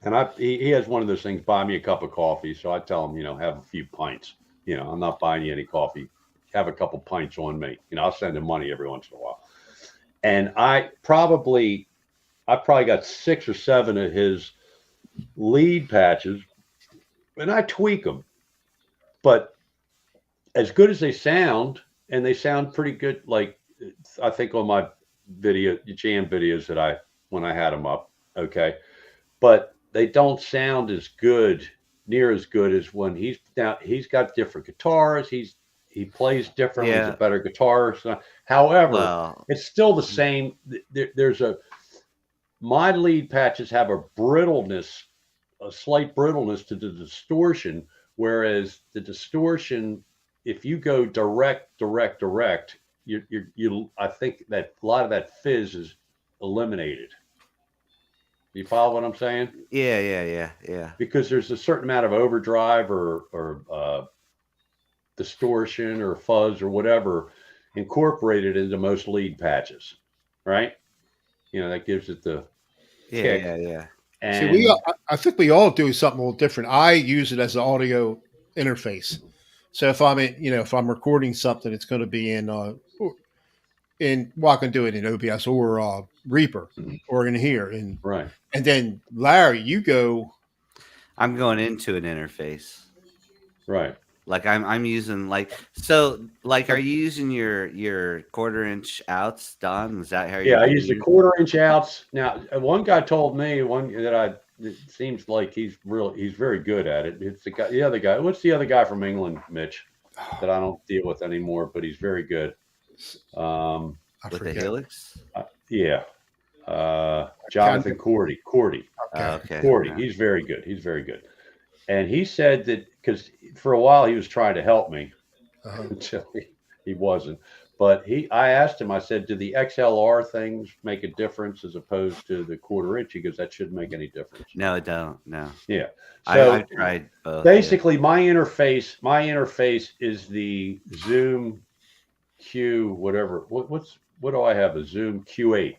And he has one of those things, buy me a cup of coffee. So I tell him, have a few pints. I'm not buying you any coffee. Have a couple pints on me. I'll send him money every once in a while. And I probably got 6 or 7 of his lead patches, and I tweak them. But as good as they sound, and they sound pretty good, like I think on my jam videos that when I had them up, okay, but they don't sound near as good as when he's down. He's got different guitars. He plays differently. He's a Yeah. better guitarist. However, Well. it's still the same. My lead patches have a slight brittleness to the distortion, whereas the distortion, if you go direct, I think that a lot of that fizz is eliminated. You follow what I'm saying? Yeah. Yeah. Yeah. Because there's a certain amount of overdrive or distortion or fuzz or whatever incorporated into most lead patches, right? That gives it the Yeah. kick. Yeah. Yeah. See, And I think we all do something a little different. I use it as an audio interface. So if I'm recording something, it's going to be well, I can do it in OBS or Reaper or in here, right. and then Larry, you go. I'm going into an interface. Right. Like I'm using are you using your 1/4-inch outs, Don? Is that how you're Yeah, I gonna use the use it? 1/4-inch outs. Now, one guy told me it seems like he's very good at it. It's the other guy. What's the other guy from England, Mitch, that I don't deal with anymore, but he's very good. I With the forget. Helix? Yeah. Jonathan Cordy. Okay. Okay. Cordy. Yeah. He's very good. And he said that because for a while he was trying to help me until he wasn't. But I asked him, I said, do the XLR things make a difference as opposed to the 1/4-inch? He goes, that shouldn't make any difference. No, it don't. No. Yeah. So I've tried both. basically my interface is the Zoom Q, whatever. What do I have? A Zoom Q8.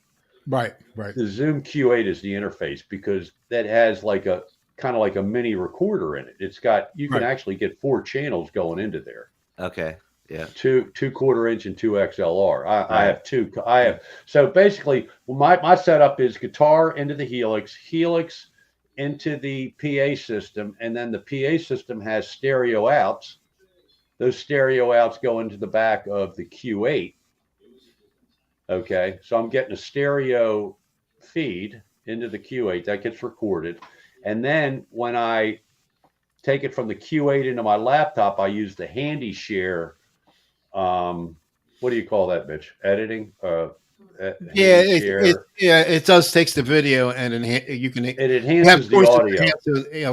Right. The Zoom Q8 is the interface because that has like a kind of like a mini recorder in it. It's got, you can Right. actually get 4 channels going into there. Okay. Yeah. Two quarter inch and two XLR. I Right. have two. I have, so basically my setup is guitar into the Helix into the PA system, and then the PA system has stereo outs. Those stereo outs go into the back of the Q8. Okay, so I'm getting a stereo feed into the Q8 that gets recorded, and then when I take it from the Q8 into my laptop, I use the Handy Share. What do you call that, Mitch? Editing? Yeah, Handy Share. it does takes the video and you can It you have enhances the choices to audio. enhance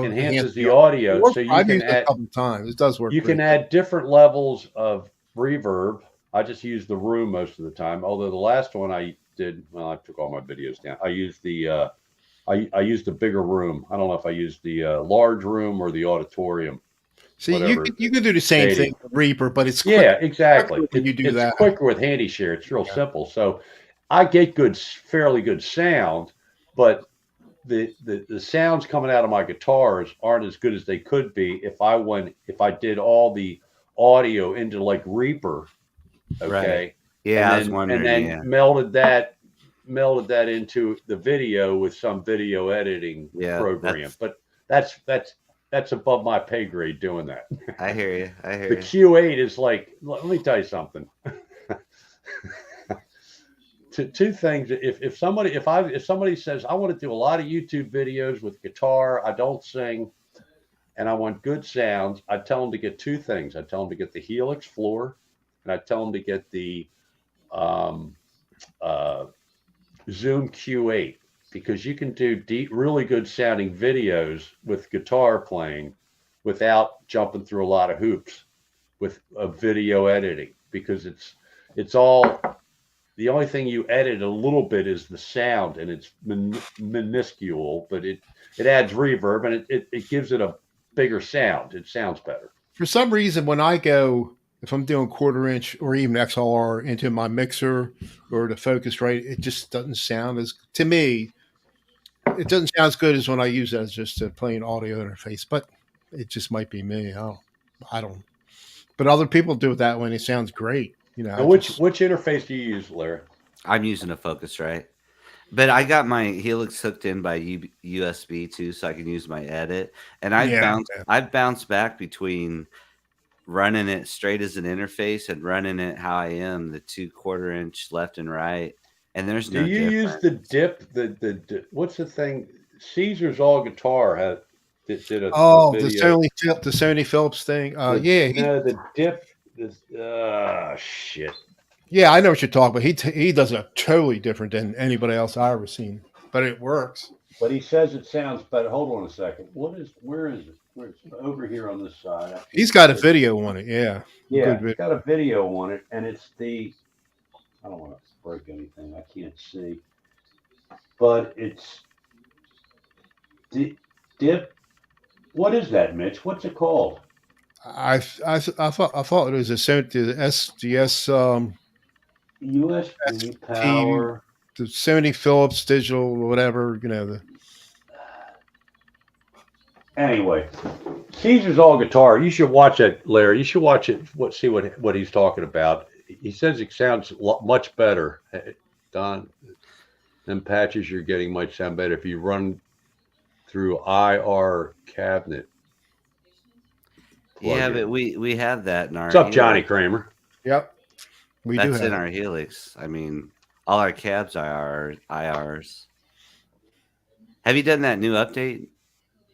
Enhances the the audio. It audio, works. so you I've can used it a add couple of times. It does work you can pretty good. add different levels of reverb. I just use the room most of the time. Although the last one I did, well, I took all my videos down. I used the I used the bigger room. I don't know if I used the large room or the auditorium, See, whatever, you can do the same thing stadium. with Reaper, but it's Yeah, quicker exactly. when you do It's that. quicker with Handy Share. It's real Yeah. simple. So I get fairly good sound, but the sounds coming out of my guitars aren't as good as they could be if I did all the audio into like Reaper, Right. okay, Yeah, I was wondering. Yeah. melded that into the video with some video editing Yeah. program. That's. But that's above my pay grade doing that. I hear you. I The hear you. Q8 is like, let me tell you something. Two things. If somebody says I want to do a lot of YouTube videos with guitar, I don't sing, and I want good sounds, I tell them to get two things. I tell them to get the Helix floor, and I tell them to get the um, uh, Zoom Q8, because you can do really good sounding videos with guitar playing without jumping through a lot of hoops with video editing, because it's all, the only thing you edit a little bit is the sound, and it's minuscule, but it adds reverb, and it gives it a bigger sound. It sounds better. For some reason, when I go, if I'm doing quarter inch or even XLR into my mixer or the Focusrite, it just doesn't sound as, to me, it doesn't sound as good as when I use it as just a plain audio interface. But it just might be me. I don't. But other people do it that way, and it sounds great. I And just which interface do you use, Larry? I'm using a Focusrite, but I got my Helix hooked in by USB too, so I can use my edit. And yeah. I've bounced back between running it straight as an interface and running it how I am, the 2/4 inch left and right, and there's Do no you use the difference. dip? What's the thing? Caesar's All Guitar had did a Oh, video. The Sony Phillips thing. The Yeah, no, the dip. This shit. yeah, I know what you're talking about. He does it totally different than anybody else I've ever seen, but it works. But he says it sounds better. Hold on a second. Where is it? Where's over here on this side? I He's can't got a see it. video on it. Yeah, Yeah, good it's video. got a video on it, and it's the. I don't want to break anything. I can't see, but it's dip. What is that, Mitch? What's it called? I thought it was a Sony the SDS USB ST power. the Sony Phillips digital or whatever. Anyway, Caesar's All Guitar. You should watch it, Larry. You should watch it. See what he's talking about. He says it sounds much better. Don, them patches you're getting might sound better if you run through IR cabinet Yeah, plugin. but we have that in our What's up, Johnny Helix. Kramer? Yep, we do That's in have it. our Helix. I mean, all our cabs are IRs. Have you done that new update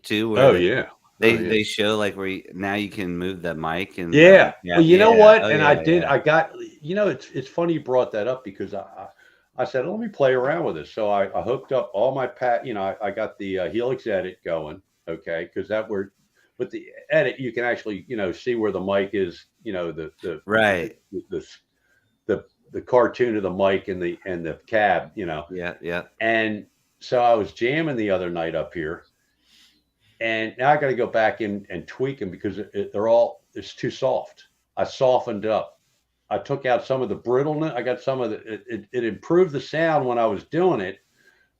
too, where Oh yeah, oh yeah, they show like now you can move the mic and yeah. Well, you know yeah, what? oh And yeah, I did. yeah, I got. It's funny you brought that up, because I said, let me play around with this. So I hooked up all my I got the Helix edit going. Okay, because that were with the edit, you can actually see where the mic is. right, The the cartoon of the mic and the cab. yeah, yeah. And so I was jamming the other night up here, and now I got to go back in and tweak them, because it's too soft. I softened up. I took out some of the brittleness. I got some of it improved the sound when I was doing it,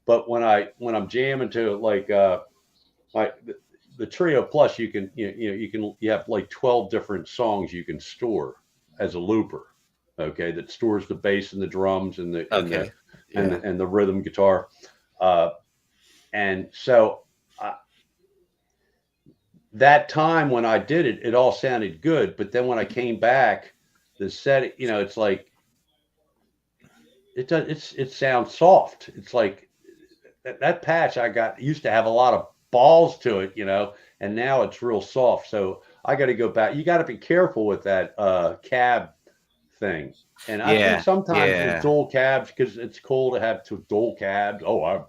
but when I'm jamming to like the Trio Plus, you have like 12 different songs you can store as a looper. Okay, that stores the bass and the drums and the rhythm guitar, and so that time when I did it, it all sounded good. But then when I came back, the set, it's like it sounds soft. It's like that patch I got used to have a lot of balls to it, and now it's real soft. So I got to go back. You got to be careful with that cab thing. And I think sometimes with dual cabs, because it's cool to have two dual cabs. Oh,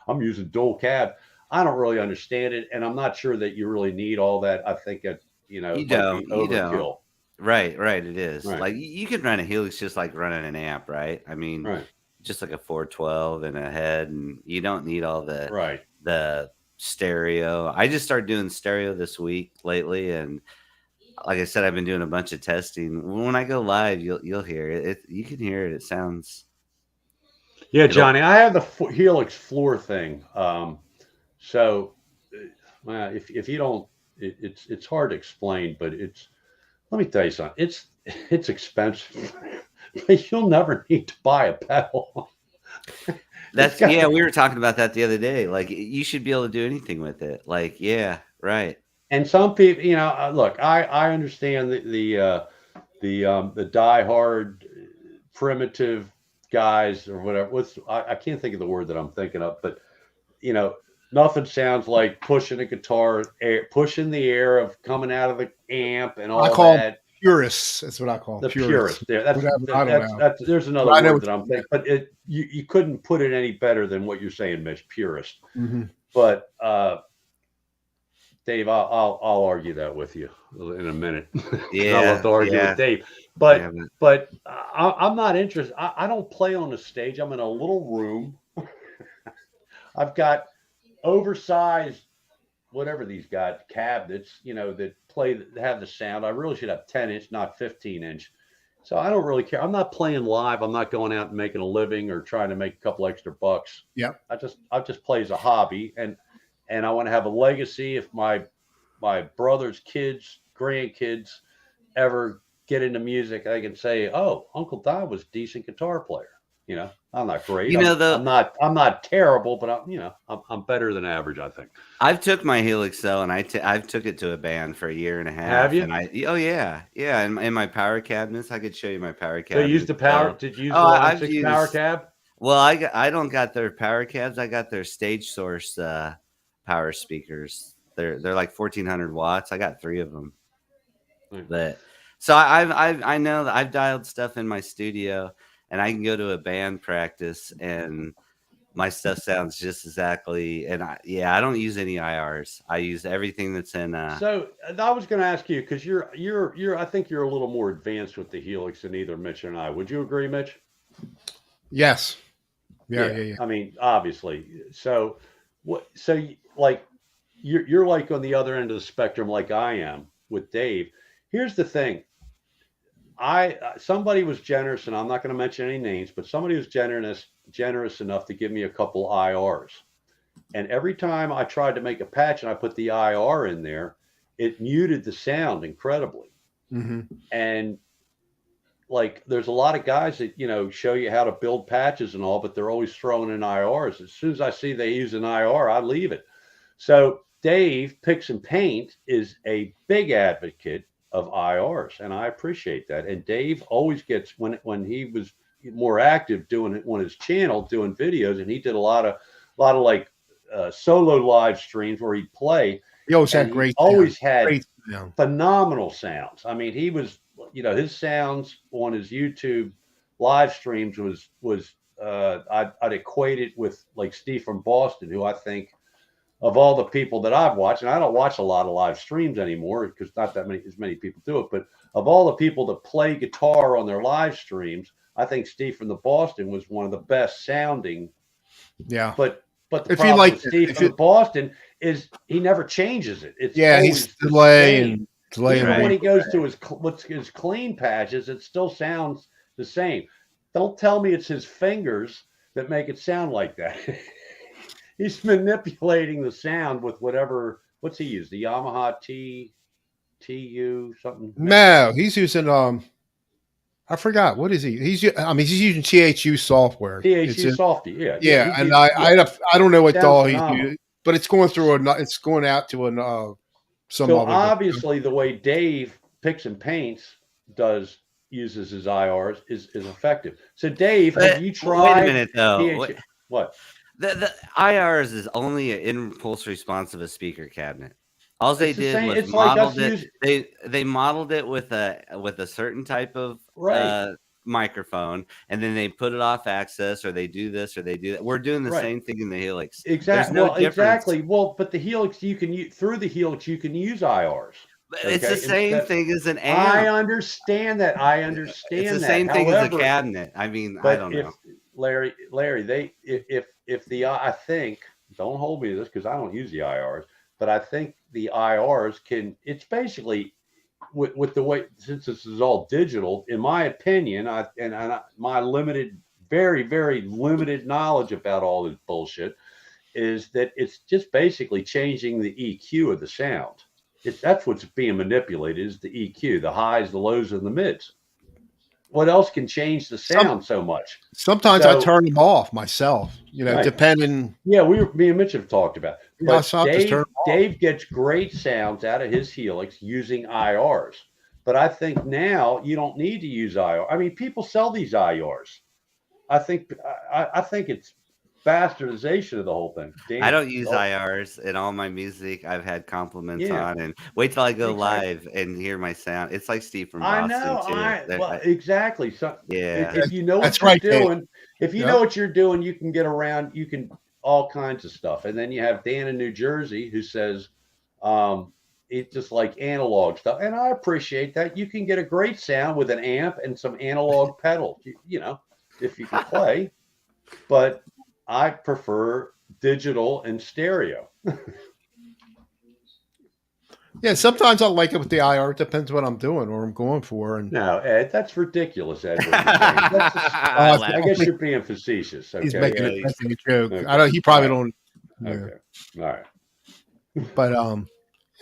I'm using dual cab. I don't really understand it, and I'm not sure that you really need all that. I think it, You might don't. be You don't. overkill. Right. It is. Right. Like you could run a Helix just like running an amp, right? I mean, Right. just like a 412 and a head, and you don't need all Right. the stereo. I just started doing stereo this week lately, and like I said, I've been doing a bunch of testing. When I go live, you'll hear it. You can hear it. It sounds. Yeah, Johnny, I have the Helix floor thing. So, if you don't, it's hard to explain, but let me tell you something. It's expensive. You'll never need to buy a pedal. We were talking about that the other day. Like you should be able to do anything with it. Like, yeah, right. And some people, look, I understand the diehard primitive guys or whatever. I can't think of the word that I'm thinking of, but nothing sounds like pushing a guitar, pushing the air of coming out of the amp and all that. Purists. That's what I call the purist. There, that's there's another word that I'm thinking, but you couldn't put it any better than what you're saying, Mitch. Purist. Mm-hmm. But Dave, I'll argue that with you in a minute. Yeah, I'll have to argue with Dave. But I'm not interested. I don't play on the stage. I'm in a little room. I've got oversized whatever these got cabinets, that have the sound. I really should have 10-inch, not 15-inch. So I don't really care. I'm not playing live. I'm not going out and making a living or trying to make a couple extra bucks. Yeah. I just play as a hobby, and I want to have a legacy. If my brother's kids, grandkids ever get into music, I can say, "Oh, Uncle Don was a decent guitar player." I'm not great. I'm not terrible, but I'm better than average, I think. I've took my Helix though, and I've took it to a band for a year and a half. Have you? And yeah. In my power cabinets, I could show you my power cabinet. So you used the power? Did you use the Line 6 power cab? Well, I don't got their power cabs. I got their Stage Source power speakers. They're like 1400 watts. I got 3 of them. But so I know that I've dialed stuff in my studio. And I can go to a band practice and my stuff sounds just exactly. And I don't use any IRs. I use everything that's in. So I was going to ask you, because I think you're a little more advanced with the Helix than either Mitch and I. Would you agree, Mitch? Yes. Yeah. I mean, obviously. So like you're like on the other end of the spectrum, like I am with Dave. Here's the thing. Somebody was generous, and I'm not going to mention any names, but somebody was generous enough to give me a couple IRs. And every time I tried to make a patch and I put the IR in there, it muted the sound incredibly. Mm-hmm. And like, there's a lot of guys that, show you how to build patches and all, but they're always throwing in IRs. As soon as I see they use an IR, I leave it. So Dave Picks and Paint is a big advocate of IRs, and I appreciate that. And Dave always gets, when he was more active doing it on his channel, doing videos, and he did a lot of like solo live streams where he'd play. He always had had phenomenal sounds. I mean, he was, his sounds on his YouTube live streams was I'd equate it with like Steve from Boston, who I think, of all the people that I've watched, and I don't watch a lot of live streams anymore because not as many people do it, but of all the people that play guitar on their live streams, I think Steve from the Boston was one of the best sounding. Yeah. But the problem with Steve from the Boston is he never changes it. It's he's delaying. Even when he goes to his clean patches, it still sounds the same. Don't tell me it's his fingers that make it sound like that. he's manipulating the sound with whatever. What's he use? The Yamaha TU something. No, he's using I forgot what is he? I mean, he's using THU software. It's THU in, Softy. Yeah, yeah. yeah, He and gives. Yeah, I don't know what sounds DAW he's phenomenal. using, but it's going through it's going out to some So other. obviously, the way Dave picks and paints uses his IRs is effective. So Dave, have But you wait a tried minute though. THU? What? The IRs is only an impulse response of a speaker cabinet. All they It's the did same. was It's like us modeled it. using They modeled it with a certain type of right. microphone, and then they put it off axis, or they do this, or they do that. We're doing the Right. same thing in the Helix. There's Exactly. no Well, difference. exactly. Well, but the Helix you can use through the Helix you can use IRs. Okay? It's the same thing as an amp. I understand that. I understand it's the that. same thing However, as a cabinet. I mean, I but don't if know. Larry, they if the I think don't hold me to this because I don't use the IRs, but I think the IRs can. It's basically with the way since this is all digital. In my opinion, my limited, very very limited knowledge about all this bullshit is that it's just basically changing the EQ of the sound. That's what's being manipulated is the EQ, the highs, the lows, and the mids. What else can change the sound so much? Sometimes I turn them off myself, Right. depending. Yeah, me and Mitch have talked about it. But Dave gets great sounds out of his Helix using IRs. But I think now you don't need to use IR. I mean, people sell these IRs. I think it's bastardization of the whole thing. I don't use IRs in all my music. I've had compliments on, and wait till I go live and hear my sound. It's like Steve from Boston exactly. So yeah, if you know what you're doing, if you know what you're doing, you can get around. You can all kinds of stuff. And then you have Dan in New Jersey who says, it's just like analog stuff, and I appreciate that. You can get a great sound with an amp and some analog pedals. You know, if you can play, but I prefer digital and stereo. Yeah, sometimes I like it with the IR. It depends what I'm doing or I'm going for. And no, Ed, that's ridiculous, Ed. I guess you're being facetious. Okay? He's making a joke. Okay. I don't. He probably don't. Okay. All right. But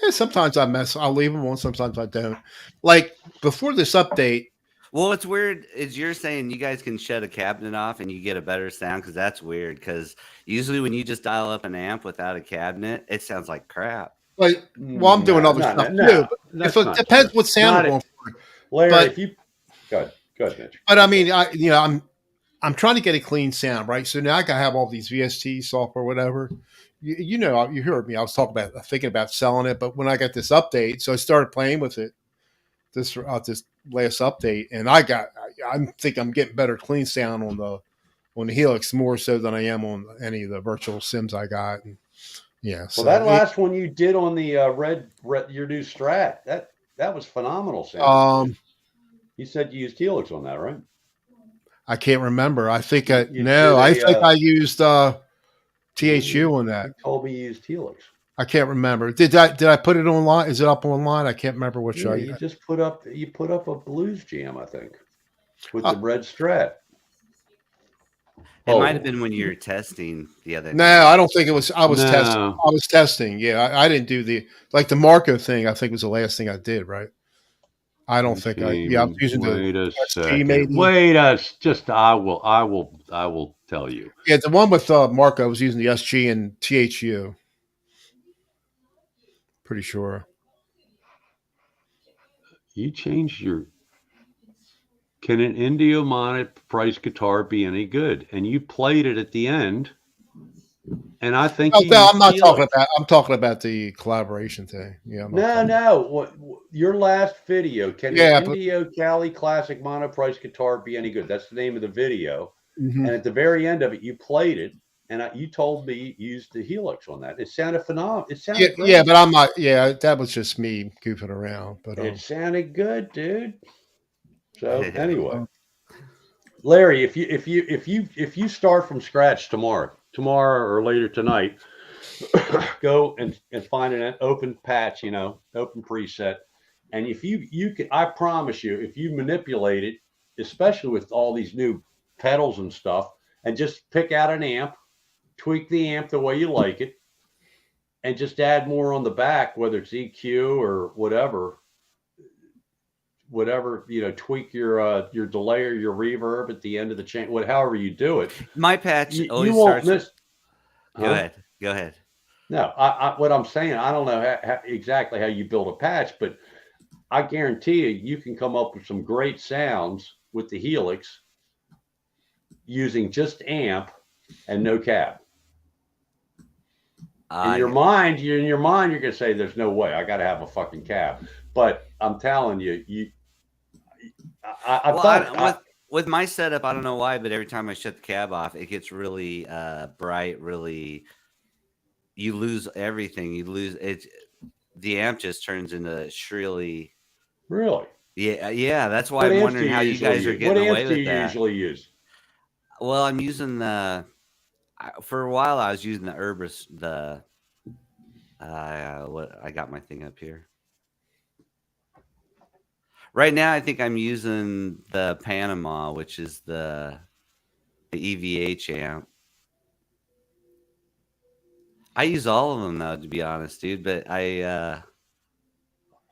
yeah, sometimes I'll leave them on. Sometimes I don't. Like before this update. Well, what's weird is you're saying you guys can shut a cabinet off and you get a better sound because that's weird. Because usually when you just dial up an amp without a cabinet, it sounds like crap. Like, well, I'm doing other stuff too. But it depends what sound I'm going for. Larry, but, if you go ahead, Mitch. But I mean, I'm trying to get a clean sound, right? So now I gotta have all these VST software, whatever. You heard me. I was thinking about selling it, but when I got this update, so I started playing with it. This last update, and I think I'm getting better clean sound on the Helix more so than I am on any of the virtual sims I got. And yeah. Well, that last one you did on the red your new Strat, that was phenomenal sound. You said you used Helix on that, right? I can't remember. I think I used THU on that. You told me you used Helix. I can't remember. Did I put it online? Is it up online? I can't remember what show. You just put up a blues jam, I think, with the red Strat. It might have been when you were testing the other. No, I don't think it was. I was testing. I was testing. Yeah, I didn't do the Marco thing. I think was the last thing I did. Right. I don't think I. Yeah, I'm using the SG maybe. I will tell you. Yeah, the one with Marco, I was using the SG and THU. Pretty sure. You changed your. Can an Indio price guitar be any good? And you played it at the end, and I think. I'm not talking about. I'm talking about the collaboration thing. Yeah. No. What your last video? Can an Indio Cali Classic mono price guitar be any good? That's the name of the video. Mm-hmm. And at the very end of it, you played it. And you told me you used the Helix on that. It sounded phenomenal. It sounded great. Yeah, but I'm not. Yeah, that was just me goofing around. But it sounded good, dude. So anyway, Larry, if you start from scratch tomorrow or later tonight, go and find an open patch, open preset, and if you can, I promise you, if you manipulate it, especially with all these new pedals and stuff, and just pick out an amp. tweak the amp the way you like it, and just add more on the back, whether it's EQ or whatever. Whatever, tweak your delay or your reverb at the end of the chain, however you do it. My patch You always won't starts. miss. Go ahead. Go ahead. No, what I'm saying, I don't know exactly how you build a patch, but I guarantee you can come up with some great sounds with the Helix using just amp and no cab. In your mind, you're going to say, "There's no way. I got to have a fucking cab." But I'm telling you, with my setup, I don't know why, but every time I shut the cab off, it gets really bright. Really, you lose everything. You lose it. The amp just turns into shrilly. Really? Yeah. That's why I'm wondering how you guys are getting away with that. What amps do you usually use? Well, I'm using for a while I was using the Urbis. What I got my thing up here. Right now, I think I'm using the Panama, which is the EVH amp. I use all of them though, to be honest, dude. But I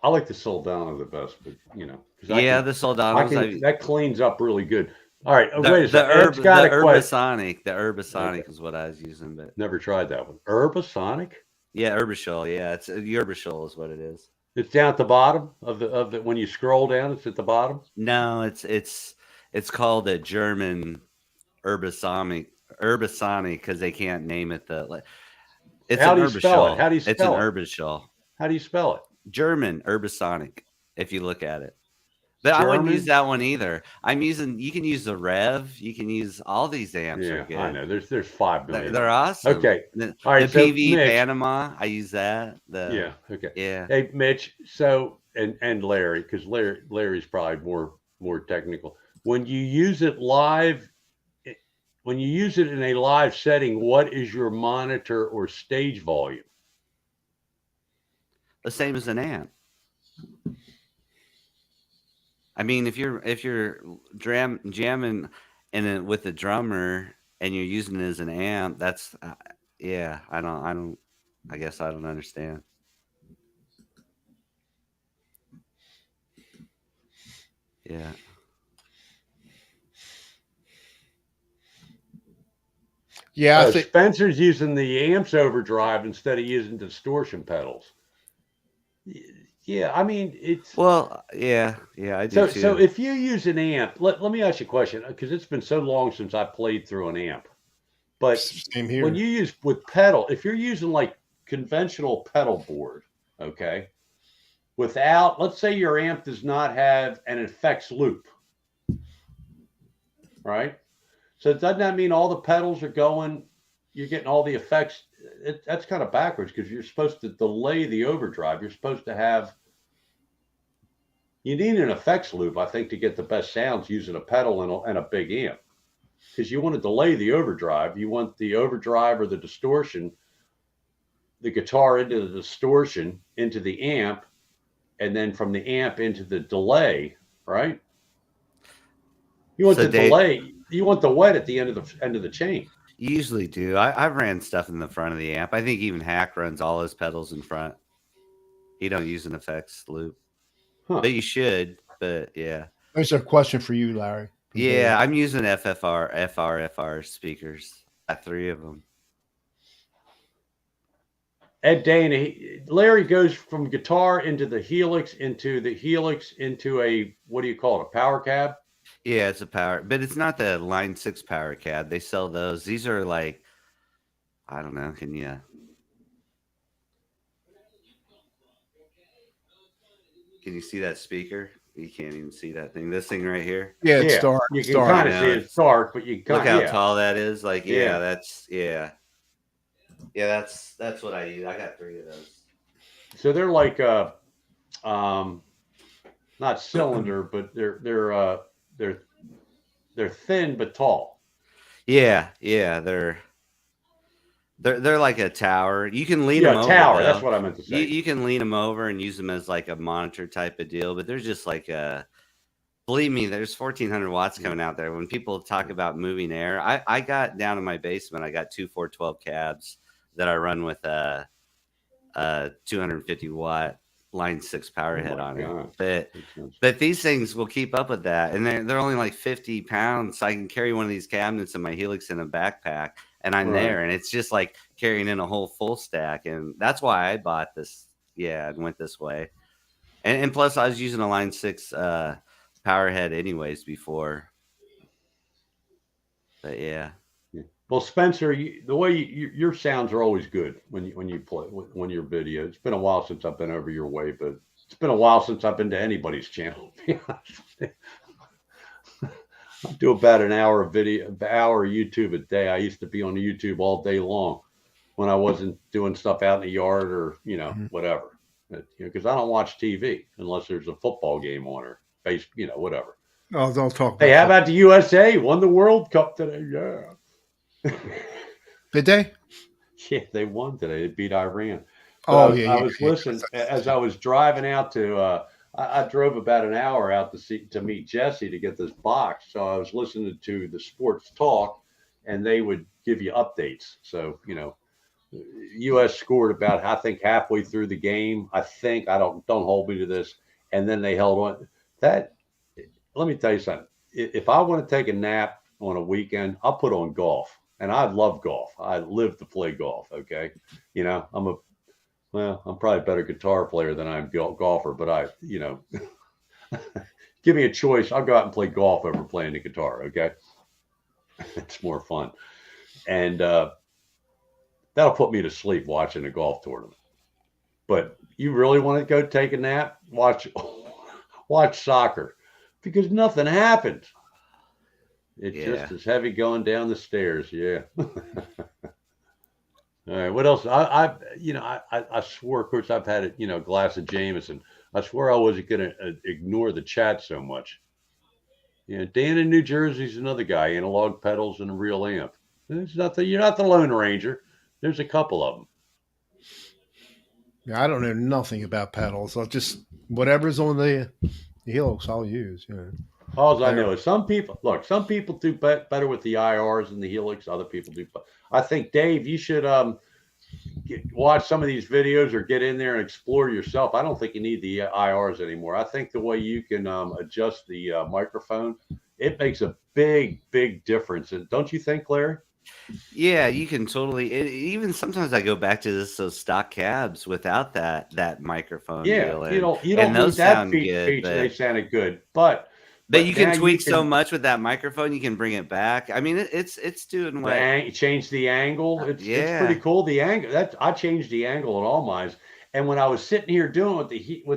like the Soldano the best, but the Soldano that cleans up really good. All right, wait a second. The Urbisonic. The Urbisonic is what I was using, but never tried that one. Urbisonic? Yeah, Urbishol. Yeah, it's Urbishol is what it is. It's down at the bottom of the when you scroll down. It's at the bottom. No, it's called a German Urbisonic because they can't name it It's How an do you spell it? How do you spell it's an it? Urbishol. How do you spell it? German Urbisonic. If you look at it. But German? I wouldn't use that one either. You can use the Rev. You can use all these amps. Yeah, I know. There's 5 million. They're awesome. Okay. All right. The PV Mitch, Panama. I use that. Yeah. Okay. Yeah. Hey, Mitch. So and Larry, because Larry's probably more technical. When you use it live, when you use it in a live setting, what is your monitor or stage volume? The same as an amp. I mean, if you're jamming with the drummer and you're using it as an amp, that's I guess I don't understand. Yeah. Yeah, Spencer's using the amps overdrive instead of using distortion pedals. Yeah, I mean it's yeah, I do too. So if you use an amp, let me ask you a question because it's been so long since I played through an amp. But same here. When you use with pedal, if you're using like conventional pedal board, okay, without, let's say your amp does not have an effects loop, right? So doesn't that mean all the pedals are going? You're getting all the effects. That's kind of backwards because you're supposed to delay the overdrive. You're supposed to have. You need an effects loop, I think, to get the best sounds using a pedal and a big amp. Because you want to delay the overdrive. You want the overdrive or the distortion, the guitar into the distortion, into the amp, and then from the amp into the delay, right? You want delay. You want the wet at the end of the chain. You usually do. I've ran stuff in the front of the amp. I think even Hack runs all his pedals in front. He don't use an effects loop. Huh. But you should. But yeah. There's a question for you, Larry. Yeah, I'm using FR speakers. I have 3 of them. Ed Dana, Larry goes from guitar into the Helix, into a, what do you call it, a power cab? Yeah, it's a power, but it's not the Line 6 power cab. They sell those. These are like, I don't know. Can you see that speaker? You can't even see that thing. This thing right here. Yeah, it's dark. You can kind of see it's dark, but you look how tall that is. Like, that's that's what I use. I got 3 of those. So they're like not cylinder, but they're thin but tall. Yeah, they're like a tower. You can lean them over. Tower. That's what I meant to say. You can lean them over and use them as like a monitor type of deal, but they're just like Believe me, there's 1,400 watts coming out there. When people talk about moving air, I got down in my basement. I got two 412 cabs that I run with a 250 watt line 6 power head on it. But these things will keep up with that, and they're only like 50 pounds. So I can carry one of these cabinets in my Helix in a backpack, and I'm there, and it's just like carrying in a whole full stack. And that's why I bought this. Yeah, and went this way. And plus, I was using a line 6 power head anyways before. But yeah. Well, Spencer, the way your sounds are always good when you play when your video. It's been a while since I've been over your way, but it's been a while since I've been to anybody's channel. I do about an hour of YouTube a day. I used to be on YouTube all day long when I wasn't doing stuff out in the yard or whatever. Because I don't watch TV unless there's a football game on or whatever. Oh, don't talk. Hey, how about the USA won the World Cup today? Yeah. Did they? Yeah, they won today. They beat Iran. But I was listening as I was driving out to. I drove about an hour out to meet Jesse to get this box. So I was listening to the sports talk, and they would give you updates. So U.S. scored about, I think, halfway through the game. I think, don't hold me to this, and then they held on. That, let me tell you something. If I want to take a nap on a weekend, I'll put on golf, and I love golf. I live to play golf. Okay, I'm probably a better guitar player than I'm golfer, but give me a choice. I'll go out and play golf over playing the guitar. Okay, it's more fun, and that'll put me to sleep watching a golf tournament. But you really want to go take a nap? Watch soccer, because nothing happens. It's just as heavy going down the stairs. Yeah. All right. What else? I swore. Of course, I've had a glass of Jameson. I swore I wasn't going to ignore the chat so much. Dan in New Jersey's another guy. Analog pedals and a real amp. You're not the Lone Ranger. There's a couple of them. Yeah, I don't know nothing about pedals. I'll just whatever's on the Helix, I'll use. All I know is some people do better with the IRs and the Helix. Other people do. I think, Dave, you should watch some of these videos or get in there and explore yourself. I don't think you need the IRs anymore. I think the way you can adjust the microphone, it makes a big, big difference. And don't you think, Larry? Yeah, you can totally. Even sometimes I go back to those stock cabs without that microphone. Yeah, deal, you don't need that feature. They sounded good, but you can tweak so much with that microphone. You can bring it back. I mean, it's doing what change the angle. It's pretty cool. The angle I changed the angle on all mine, and when I was sitting here doing with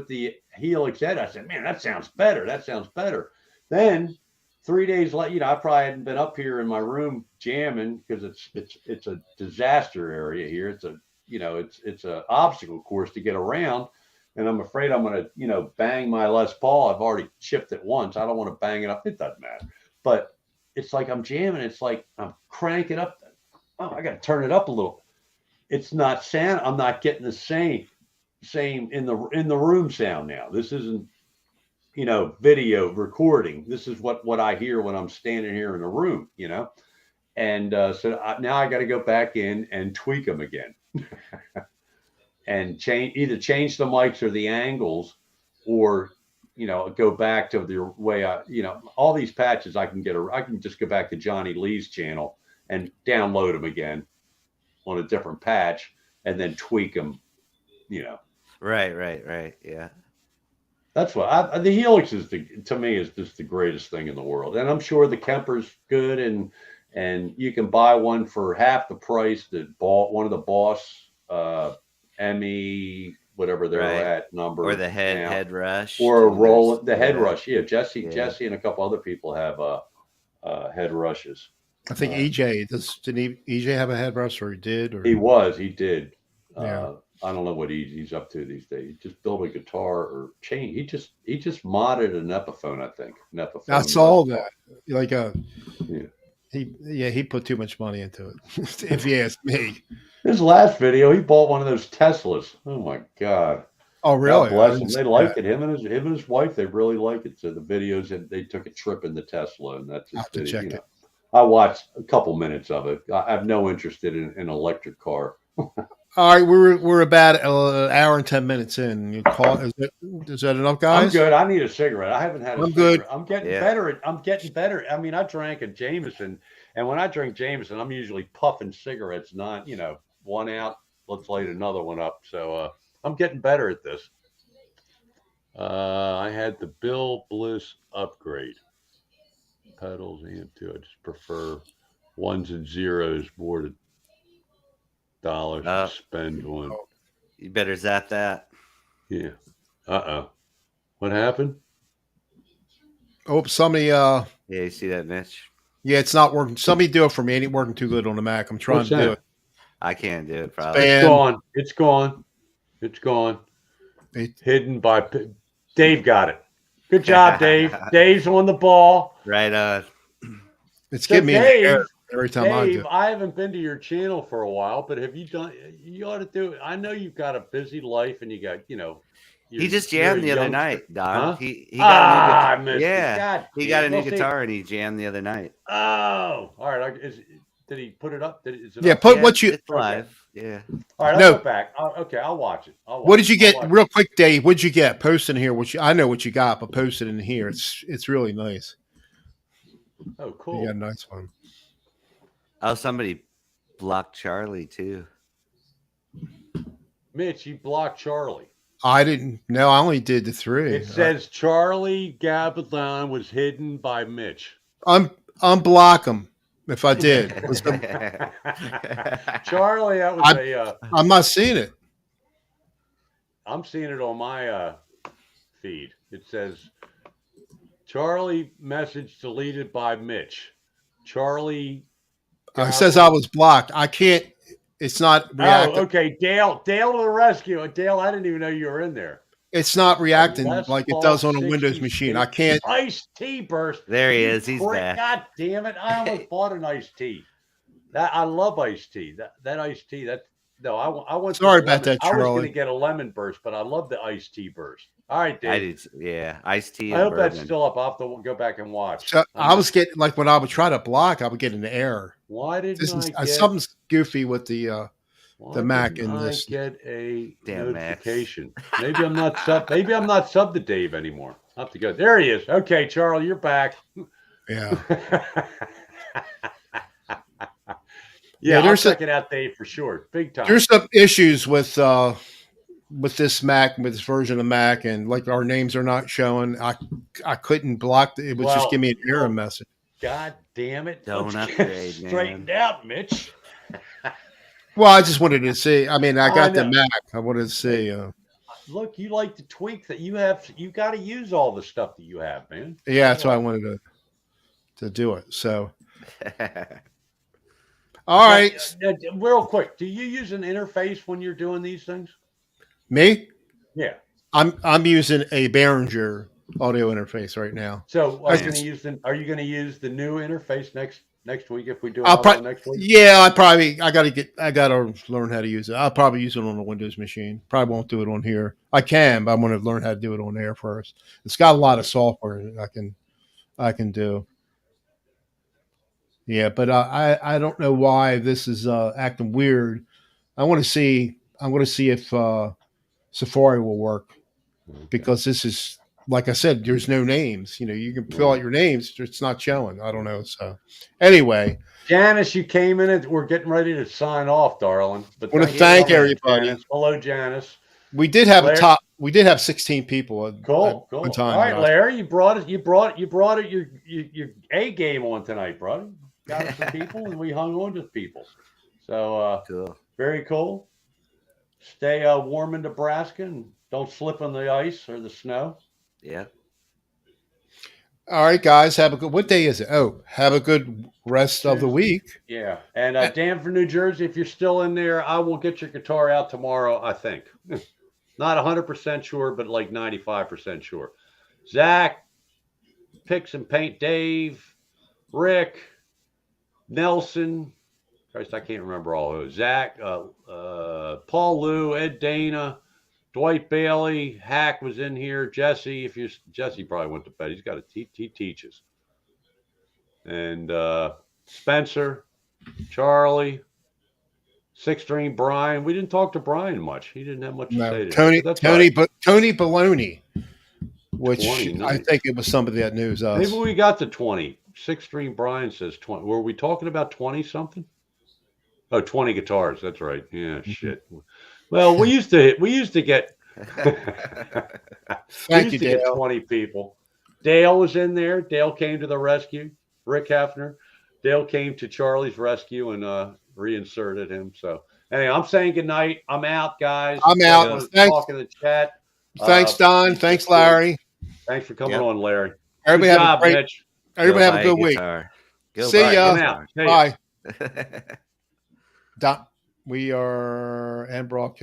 the Helix Ed, I said, "Man, that sounds better. That sounds better." Then 3 days later, I probably hadn't been up here in my room jamming because it's a disaster area here. It's it's a obstacle course to get around, and I'm afraid I'm going to bang my Les Paul. I've already chipped it once. I don't want to bang it up. It doesn't matter. But it's like I'm jamming. It's like I'm cranking up. Oh, I got to turn it up a little. It's not sound. I'm not getting the same in the room sound now. This isn't video recording. This is what I hear when I'm standing here in the room, and now I got to go back in and tweak them again and either change the mics or the angles, or go back to the way all these patches I can just go back to Johnny Lee's channel and download them again on a different patch and then tweak them, Right. Yeah. That's what the Helix to me is just the greatest thing in the world. And I'm sure the Kemper's good, and you can buy one for half the price that bought one of the Boss ME, whatever they're at number, or the head rush, or a roll the head rush. Yeah, Jesse and a couple other people have head rushes. I think EJ didn't EJ have a head rush, or he did, or he did. Yeah. I don't know what he's up to these days. He just built a guitar or chain. He just modded an Epiphone, I think. That's all that. Like he put too much money into it. If you ask me. His last video, he bought one of those Teslas. Oh my God. Oh, God really? I bless didn't him. see They that. like it. Him and his wife, they really like it. So the videos, and they took a trip in the Tesla, and that's I his have to video. check it. I watched a couple minutes of it. I have no interest in an electric car. All right, we're about an hour and 10 minutes in. You call is that enough, I'm guys? good. I need a cigarette. I haven't had a I'm good. cigarette. I'm getting Yeah. better. I'm getting better. I mean, I drank a Jameson, and when I drink Jameson, I'm usually puffing cigarettes, not one out. Let's light another one up. So I'm getting better at this. I had the Bill Bliss upgrade pedals and two. I just prefer ones and zeros more to dollars to Oh, spend on. you better zap that. Yeah. Uh-oh. What happened? Oh, somebody. Yeah, you see that, Mitch? Yeah, it's not working. Somebody do it for me. It ain't working too good on the Mac. I'm trying What's to do it. that? I can't do it probably. It's Spam. gone. It's gone. It's gone. It, Hidden by Dave. Got it. Good job, Dave. Dave's on the ball. Right on. it's So getting me in the air Dave, every time I do. I haven't been to your channel for a while, but have you done? You ought to do it. I know you've got a busy life, and you got He just you're a jammed the other youngster. night, Don. Huh? He got a new guitar. I missed it. Yeah, God he damn got it. a new Well, see, guitar and he jammed the other night. oh, all right. Did he put it up? Is it Yeah, up? put Yeah, what you. it's live. Yeah. All right, I'll No, go back. Okay, I'll watch it. what did you I'll get? watch Real quick, Dave. What did you get? Post in here. I know what you got, but post it in here. It's really nice. it. Oh, You got a cool. nice one. Oh, somebody blocked Charlie too. Mitch, you blocked Charlie. I didn't. No, I only did the three. It says Charlie Gabaldon was hidden by Mitch. Unblock them if I did. Charlie, that was I'm not seeing it. I'm seeing it on my feed. It says Charlie message deleted by Mitch. Charlie. It says I was blocked. I can't. It's not reacting. Oh, okay. Dale to the rescue. Dale, I didn't even know you were in there. It's not reacting Les like it Paul does on a Windows machine. I can't. Iced tea burst. There he is. He's back. God damn it! I almost bought an iced tea. That I love iced tea. That iced tea. I want. Sorry about that, I was going to Charlie. get a lemon burst, but I love the iced tea burst. All right, Dave. I did. Yeah, iced tea. I And hope bourbon. that's still up. I'll have to go back and watch. So I was getting like when I would try to block, I would get an error. Why didn't I get Something's goofy with the Mac in I this. get a Damn notification? Maybe I'm not sub. Maybe I'm not sub to Dave anymore. I'll have to go. There he is. Okay, Charlie, you're back. Yeah. Yeah, there's I'll check it out, Dave, for sure. Big time. There's some issues with this Mac, with this version of Mac, and like our names are not showing. I couldn't block it. Would just give me an error message. God damn it! Don't Let's upgrade, get straightened man. out, Mitch. Well, I just wanted to see. I mean, I got the know. Mac. I wanted to see. Look, you like to tweak that. You have. You got to use all the stuff that you have, man. Yeah, that's why I wanted to do it. So, all right. Real quick, do you use an interface when you're doing these things? Me? Yeah. I'm using a Behringer audio interface right now. So are you going to use the new interface next week if we do I'll it next week? Yeah, I gotta learn how to use it. I'll probably use it on a Windows machine. Probably won't do it on here. I can, but I'm gonna learn how to do it on there first. It's got a lot of software that I can do. Yeah, but I don't know why this is acting weird. I'm gonna see if Safari will work, because this is, like I said, there's no names. You can fill out your names. It's not showing. I don't know. So anyway, Janice, you came in and we're getting ready to sign off, darling. But I want to thank everybody. Janice. Hello, Janice. We did have We did have 16 people. Cool. One time. All right, Larry, you brought your A game on tonight, brother. Got some people, and we hung on to people. So cool. Very cool. Stay warm in Nebraska and don't slip on the ice or the snow. Yeah. All right, guys. Have a good. What day is it? Oh, have a good rest of the week. Yeah, and Dan from New Jersey, if you're still in there, I will get your guitar out tomorrow. I think, not 100% sure, but like 95% sure. Zach, Picks and Paint, Dave, Rick, Nelson. Christ, I can't remember all those. Zach, Paul Lou, Ed Dana, Dwight Bailey, Hack was in here. Jesse, if you Jesse probably went to bed. He's got a he teaches. And Spencer, Charlie, Six String Brian. We didn't talk to Brian much. He didn't have much to No, say today, but that's all right. Tony Baloney, which 20, nice. I think it was somebody that knows us. Maybe we got to 20. Six String Brian says 20. Were we talking about 20 something? Oh, 20 guitars. That's right. Yeah, shit. Well, we used to get we Thank used you, to get Dale. 20 people. Dale was in there. Dale came to the rescue. Rick Hefner. Dale came to Charlie's rescue and reinserted him. So anyway, I'm saying goodnight. I'm out, guys. I'm out. Thanks. Talk in the chat. Thanks, Don. Thanks, Larry. Thanks for coming on, Larry. Everybody Good have job, a great. Mitch. Everybody have a good week. See ya. Out. Bye. We are end broadcast.